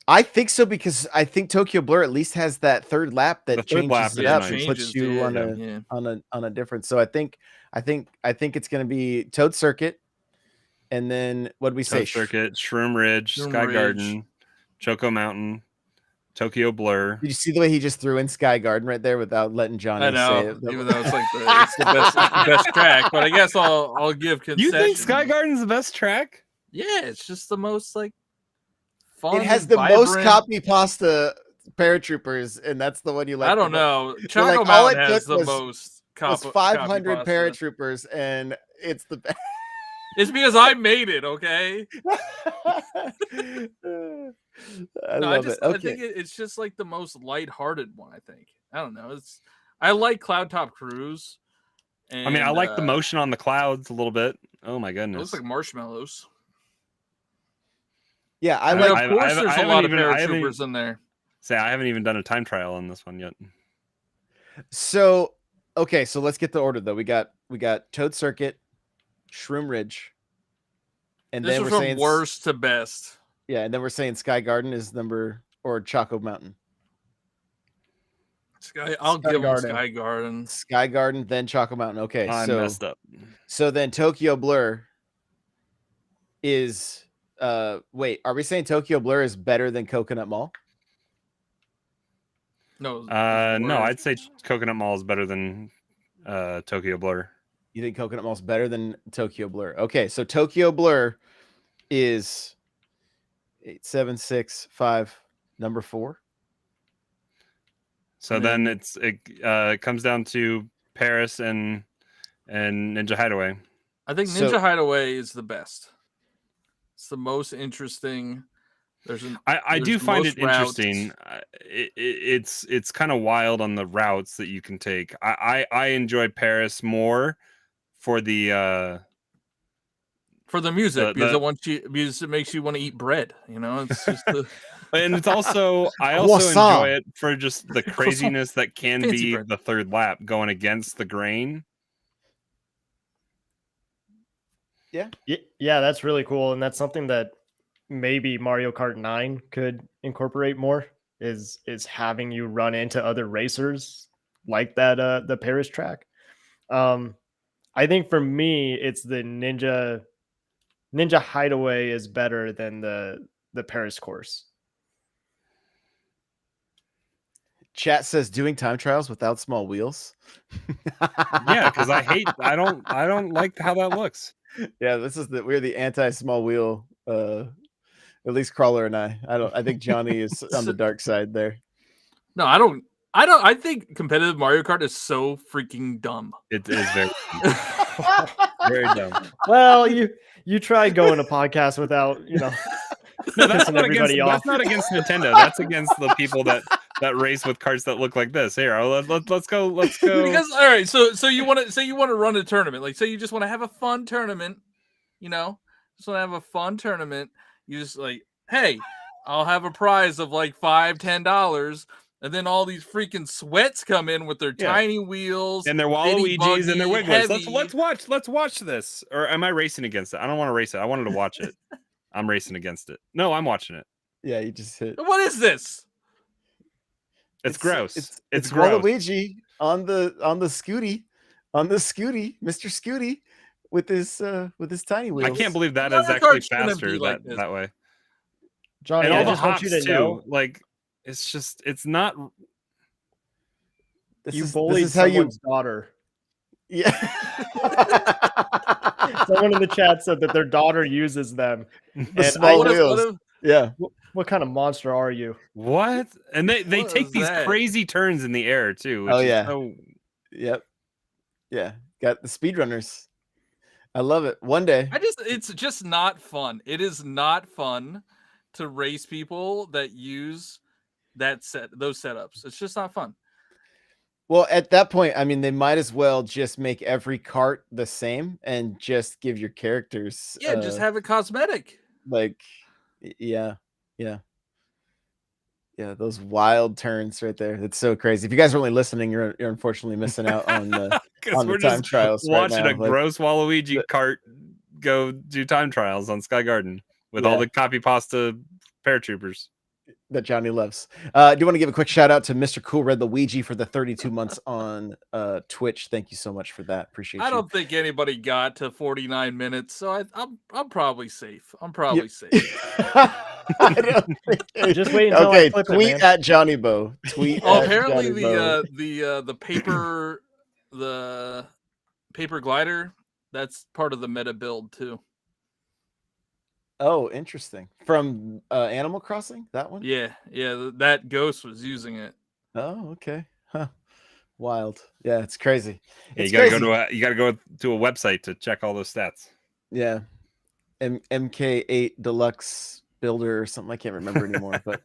I think so, because I think Tokyo Blur at least has that third lap that The third changes lap it is up nice. and puts Changes, you yeah. on a different. So I think it's going to be Toad Circuit, and then what did we say? Toad Circuit, Shroom Ridge, Shroom Sky Ridge. Garden, Choco Mountain, Tokyo Blur. Did you see the way he just threw in Sky Garden right there without letting Johnny I know, say it? even though it's like it's the best track, but I guess I'll give concession. You think Sky Garden's the best track? Yeah, it's just the most like fun. It has and the most vibrant. copy pasta paratroopers, and that's the one you like. I the don't most. know. You're Choco like, all Mountain it has took the was- most It's copy 500 pasta. paratroopers, and it's the best. It's because I made it. Okay. I No, love it. I Okay. think it's just like the most lighthearted one. I think. I don't know. I like Cloud Top Cruise. And, I mean, I like the motion on the clouds a little bit. Oh my It goodness! looks like marshmallows. Yeah, I I mean, like. of course, I there's a haven't lot even- of I haven't- paratroopers in there. Say, I haven't even done a time trial on this one yet. So okay, so let's get the order though. We got Toad Circuit, Shroom Ridge, and This then was we're from saying worst to best. Yeah, and then we're saying Sky Garden is or Choco Mountain. I'll Sky give them Garden. Sky Garden. Sky Garden, then Choco Mountain. Okay, I so messed up. so then Tokyo Blur is wait, are we saying Tokyo Blur is better than Coconut Mall? No, No, I'd say Coconut Mall is better than Tokyo Blur. You think Coconut Mall's better than Tokyo Blur? Okay, so Tokyo Blur is 8765 number 4. So then it comes down to Paris and Ninja Hideaway. I think So- Ninja Hideaway is the best. It's the most interesting. I do there's find most it interesting. It's kind of wild on the routes that you can take. I enjoy Paris more for the music the- because it makes you want to eat bread. You know, it's just the, and it's also I also Croissant. enjoy it for just the craziness that can Fancy be bread. the third lap going against the grain. Yeah, that's really cool, and that's something that maybe Mario Kart 9 could incorporate more. Is having you run into other racers like that the Paris track. I think for me, it's the Ninja Hideaway is better than the Paris course. Chat says doing time trials without small wheels. Yeah, because I don't like how that looks. Yeah, we're the anti-small wheel. At least Crawler and I think Johnny is on the dark side there. no. I don't. I think competitive Mario Kart is so freaking dumb. It is very very dumb. Well, you try going a podcast without No, pissing everybody off. That's not against Nintendo. That's against the people that race with carts that look like this. Here, let's go. Because all right, so you want to run a tournament, like say you just want to have a fun tournament, just want to have a fun tournament. You just like, hey, I'll have a prize of like $5-10, and then all these freaking sweats come in with their tiny wheels and their bitty Waluigi's and their buggy, Wigglers. heavy. Let's watch this. Or am I racing against it? I don't want to race it. I wanted to watch it. I'm racing against it. No, I'm watching it. Yeah, you just hit. What is this? It's gross. It's gross. Waluigi on the Scooty, Mr. Scooty with his tiny wheels. I can't believe that Mario is actually Kart's gonna faster be like this. that way. Johnny, And all I the just want hops you to too. know Like it's not. you bullied how you someone's daughter. yeah. Someone in the chat said that their daughter uses them. The And small What if- wheels. Yeah. What kind of monster are you? What? And they What take is these that? crazy turns in the air too. Which Oh, is yeah. so- Yep. Yeah. Got the speedrunners. I love it. One day. It's just not fun. It is not fun to race people that use those setups. It's just not fun. Well, at that point, I mean, they might as well just make every cart the same and just give your characters. Yeah, just have it cosmetic. Like, yeah. Those wild turns right there. It's so crazy. If you guys are only listening, you're unfortunately missing out on the we're time just trials. Watching right a now. gross Waluigi cart go do time trials on Sky Garden with all Yeah. the copy pasta paratroopers that Johnny loves. Do you want to give a quick shout out to Mr. Cool Red Luigi for the 32 months on Twitch? Thank you so much for that. Appreciate you. I don't think anybody got to 49 minutes, so I'm probably safe. I'm probably safe. I don't think Just wait until I flip tweet it, man. at Johnny Bo. Tweet. Oh, at apparently Johnny Bo. the paper glider, that's part of the meta build too. Oh, interesting. From Animal Crossing, that one? Yeah, that ghost was using it. Oh, okay. Huh. Wild. Yeah, it's crazy. Yeah, It's you gotta crazy. go to a website to check all those stats. Yeah. MK8 Deluxe Builder or something. I can't remember anymore, but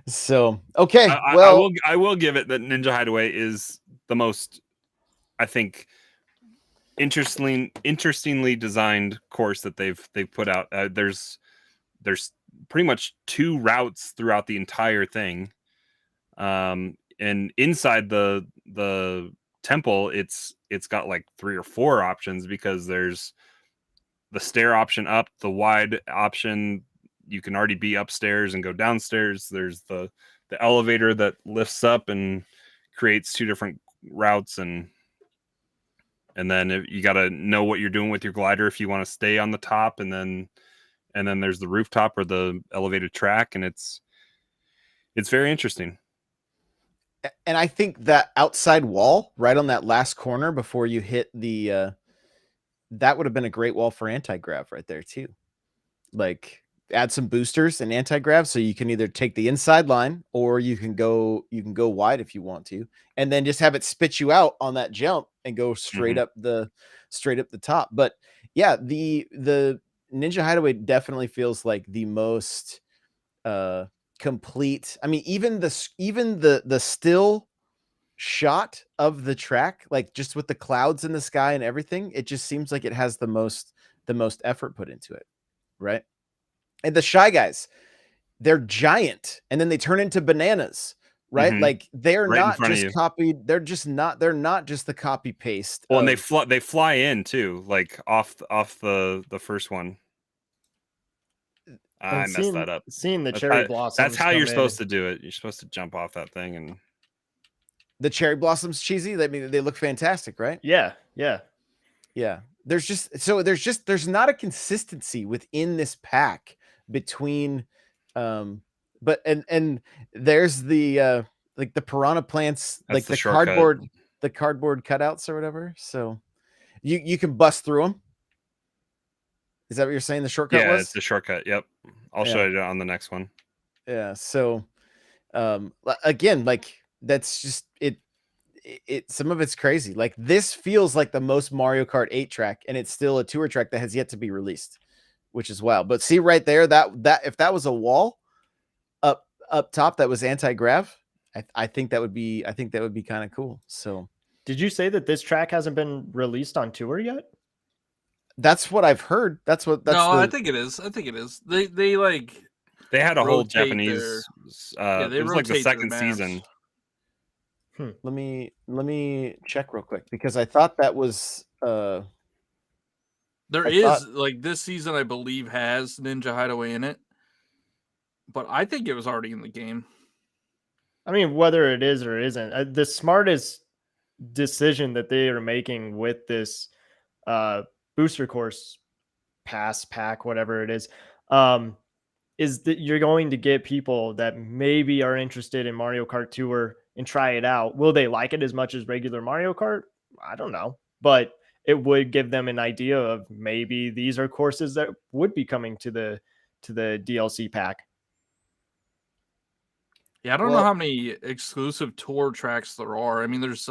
so okay. I will give it that Ninja Hideaway is the most, I think, interestingly designed course that they've put out. There's pretty much 2 routes throughout the entire thing, and inside the temple it's got like 3 or 4 options, because there's the stair option up, the wide option, you can already be upstairs and go downstairs. There's the elevator that lifts up and creates 2 different routes, and then you got to know what you're doing with your glider if you want to stay on the top, and then there's the rooftop or the elevated track, and it's very interesting. And I think that outside wall right on that last corner before you hit the that would have been a great wall for anti-grav right there too. Like, add some boosters and anti-grav so you can either take the inside line or you can go wide if you want to, and then just have it spit you out on that jump and go straight up the top. But yeah, the Ninja Hideaway definitely feels like the most complete. I mean, even the still shot of the track, like just with the clouds in the sky and everything, it just seems like it has the most effort put into it, right? And the Shy Guys, they're giant and then they turn into bananas, right? Like they're right not just copied. They're not just the copy paste. Well, and they fly in too, like off the first one. I messed that up. Seeing the cherry blossoms. That's how you're supposed to do it. You're supposed to jump off that thing, and the cherry blossoms cheesy. I mean, they look fantastic, right? Yeah. There's not a consistency within this pack between but there's the like the piranha plants, that's like the shortcut. cardboard cutouts or whatever, so you can bust through them. Is that what you're saying the shortcut was? It's the shortcut. Yep, I'll show you on the next one. Yeah, so again, like that's just it some of it's crazy. Like, this feels like the most Mario Kart 8 track, and it's still a tour track that has yet to be released, which is wild. But see right there, that if that was a wall up top that was anti-grav, I think that would be kind of cool. So did you say that this track hasn't been released on tour yet? That's what I've heard. I think it is. They had a whole Japanese it was like the second season. Let me check real quick, because I thought that was this season, I believe, has Ninja Hideaway in it, but I think it was already in the game. I mean, whether it is or isn't, the smartest decision that they are making with this booster course pack, whatever it is that you're going to get people that maybe are interested in Mario Kart Tour and try it out. Will they like it as much as regular Mario Kart? I don't know, but it would give them an idea of maybe these are courses that would be coming to the DLC pack. Yeah, I don't know how many exclusive tour tracks there are. I mean, there's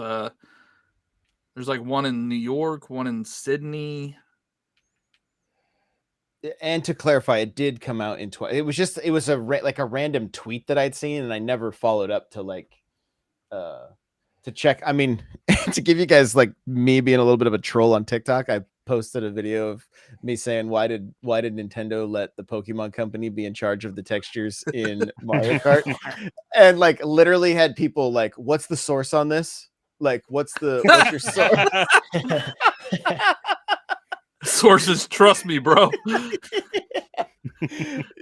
There's like one in New York, one in Sydney. And to clarify, it did come out in it was a random tweet that I'd seen, and I never followed up to to check. I mean, to give you guys like me being a little bit of a troll on TikTok, I posted a video of me saying why did Nintendo let the Pokemon company be in charge of the textures in Mario Kart, and like literally had people like, what's the source on this? Like, what's your source? Sources, trust me, bro.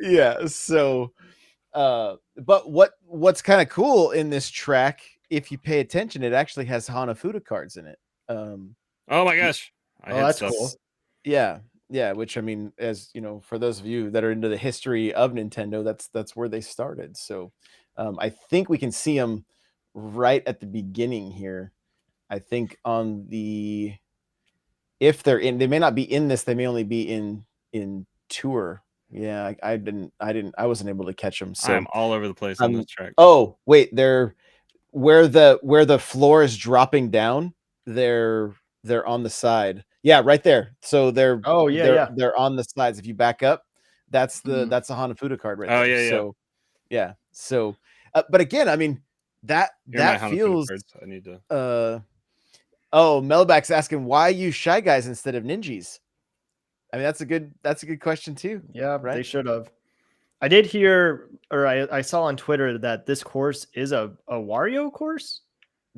Yeah. So, but what's kind of cool in this track, if you pay attention, it actually has Hanafuda cards in it. Oh my gosh. That's cool. Yeah. Yeah. Which, I mean, as you know, for those of you that are into the history of Nintendo, that's where they started. So, I think we can see them right at the beginning here. I think on the, if they're in, they may not be in this, they may only be in tour. Yeah, I wasn't able to catch them. So I'm all over the place on this track. Oh, wait, they're where the floor is dropping down, they're on the side. Yeah, right there. So they're they're on the sides. If you back up, that's a Hanafuda card right there. Yeah. So yeah. So but again, I mean, that feels cards. I need to Melback's asking why use Shy Guys instead of Ninjas. I mean, that's a good question too. Yeah, right? They should have. I did hear, or I saw on Twitter that this course is a Wario course.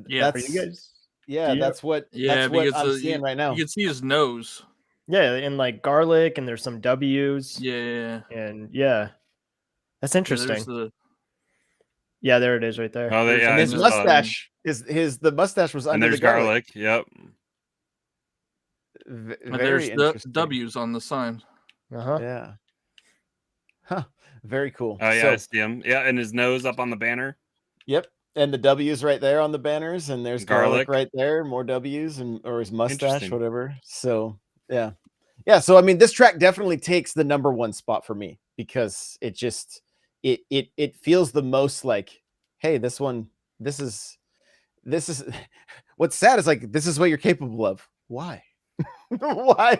Yeah, that's, are you guys? That's what I'm seeing right now. You can see his nose. Yeah, and like garlic, and there's some W's. Yeah. And yeah, that's interesting. Yeah, there it is right there. Oh, and his mustache the mustache was under the garlic. Yep. And there's the W's on the sign. Yeah. Huh. Very cool. Oh yeah, I see him. Yeah, and his nose up on the banner. Yep. And the W's right there on the banners, and there's garlic right there, more W's, or his mustache, whatever. So yeah. Yeah. So I mean, this track definitely takes the number one spot for me because it just it feels the most like, hey, this is what's sad is like this is what you're capable of. Why? Why?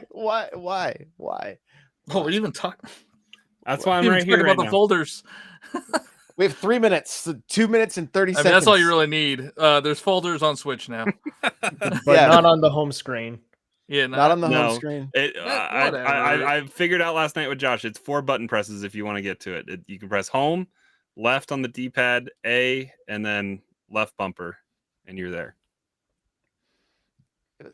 Oh, we're even talking. That's why I'm right here about the folders. We have 3 minutes, so 2 minutes and 30 seconds. That's all you really need. There's folders on Switch now, but not on the home screen. Yeah, not on the home screen. I figured out last night with Josh. It's 4 button presses if you want to get to it. You can press home, left on the D-pad, A, and then left bumper, and you're there.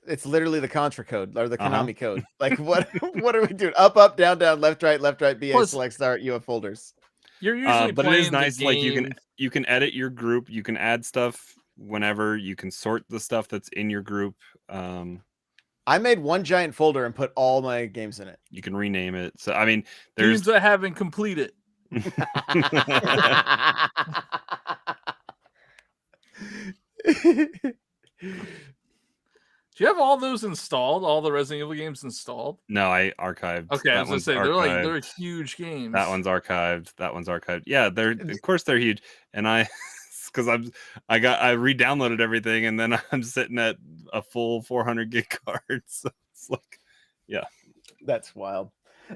It's literally the Contra code or the Konami code. Like what are we doing? Up, down, left, right, BA, select, start. You have folders. You're usually but it is nice. Like you can edit your group. You can add stuff whenever. You can sort the stuff that's in your group. I made one giant folder and put all my games in it. You can rename it. So I mean, there's games that haven't completed. Do you have all those installed? All the Resident Evil games installed? No, I archived. Okay, I was gonna say they're huge games. That one's archived. Yeah, of course they're huge. And because I re-downloaded everything, and then I'm sitting at a full 400 gig card. So it's like, yeah, that's wild.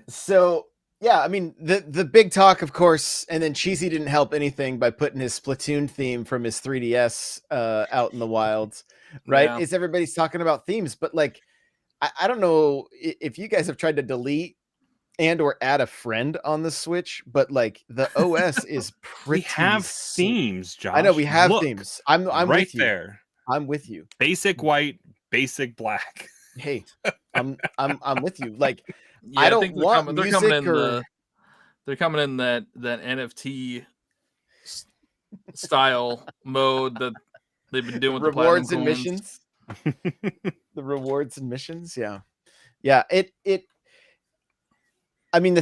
So yeah, I mean the big talk, of course, and then Cheesy didn't help anything by putting his Splatoon theme from his 3DS out in the wild. Right? Yeah. Is everybody's talking about themes, but like I don't know if you guys have tried to delete and or add a friend on the Switch, but like the OS is pretty. We have themes, Josh. I know we have themes. I'm right with you. There. I'm with you. Basic white, basic black. Hey, I'm with you. Like yeah, I don't want they're music they're coming in that NFT style mode that they've been doing with rewards the and missions. The rewards and missions, yeah. I mean,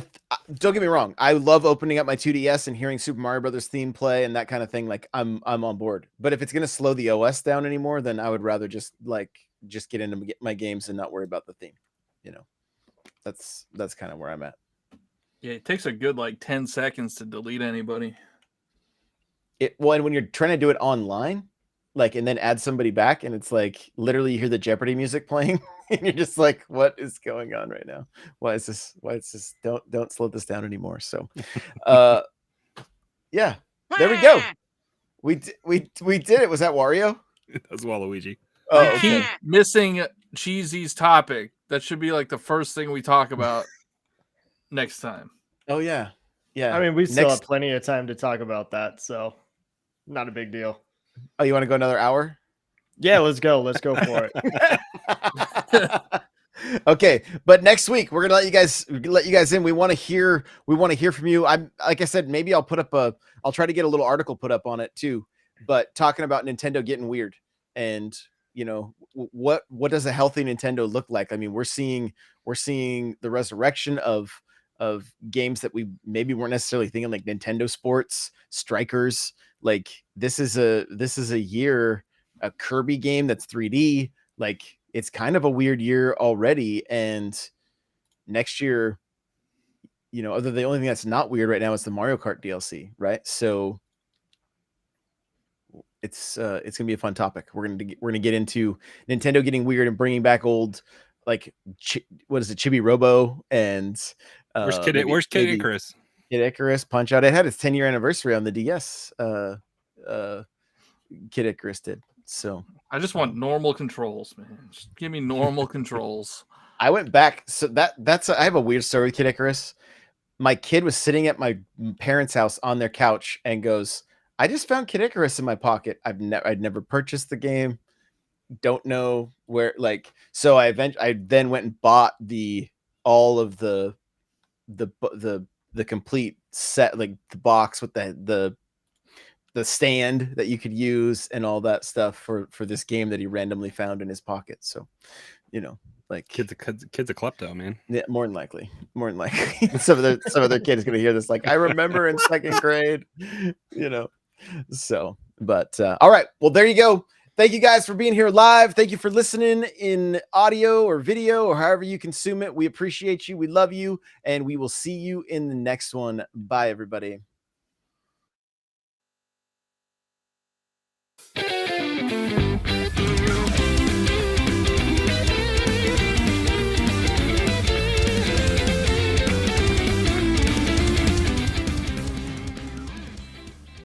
don't get me wrong. I love opening up my 2DS and hearing Super Mario Brothers theme play and that kind of thing. Like I'm on board. But if it's gonna slow the OS down anymore, then I would rather just get into my games and not worry about the theme. You know, that's kind of where I'm at. Yeah, it takes a good 10 seconds to delete anybody. And when you're trying to do it online, like, and then add somebody back, and it's like literally you hear the Jeopardy music playing, and you're just like, what is going on right now? Why is this? Don't slow this down anymore. So, yeah, there we go. We did it. Was that Wario? That's Waluigi. Oh, You okay. keep missing Cheesy's topic. That should be like the first thing we talk about next time. Oh yeah, yeah. I mean, we still Next- have plenty of time to talk about that, so not a big deal. Oh, you want to go another hour? Yeah, let's go. Let's go for it. Okay, but next week we're gonna let you guys in. We want to hear from you. I'm like I said, maybe I'll try to get a little article put up on it too, but talking about Nintendo getting weird, and you know, what does a healthy Nintendo look like? I mean, we're seeing the resurrection of games that we maybe weren't necessarily thinking, like Nintendo Sports, Strikers. Like this is a year, a Kirby game that's 3D. Like it's kind of a weird year already, and next year, you know, the only thing that's not weird right now is the Mario Kart DLC, right? So it's gonna be a fun topic. We're gonna get into Nintendo getting weird and bringing back old, like what is it, Chibi Robo and Where's Kid Icarus? Kid Icarus Punch Out. It had its 10-year anniversary on the DS. Kid Icarus did. So I just want normal controls, man. Just give me normal controls. I went back. So I have a weird story with Kid Icarus. My kid was sitting at my parents' house on their couch and goes, I just found Kid Icarus in my pocket. I'd never purchased the game. Don't know where, like, so I then went and bought all of the complete set, like the box with the stand that you could use and all that stuff for this game that he randomly found in his pocket. So, you know, like Kid's a klepto, man. yeah, more than likely. some of their kid is going to hear this. Like, I remember in second grade, you know, so, but, all right. Well, there you go. Thank you guys for being here live. Thank you for listening in audio or video or however you consume it. We appreciate you. We love you. And we will see you in the next one. Bye, everybody.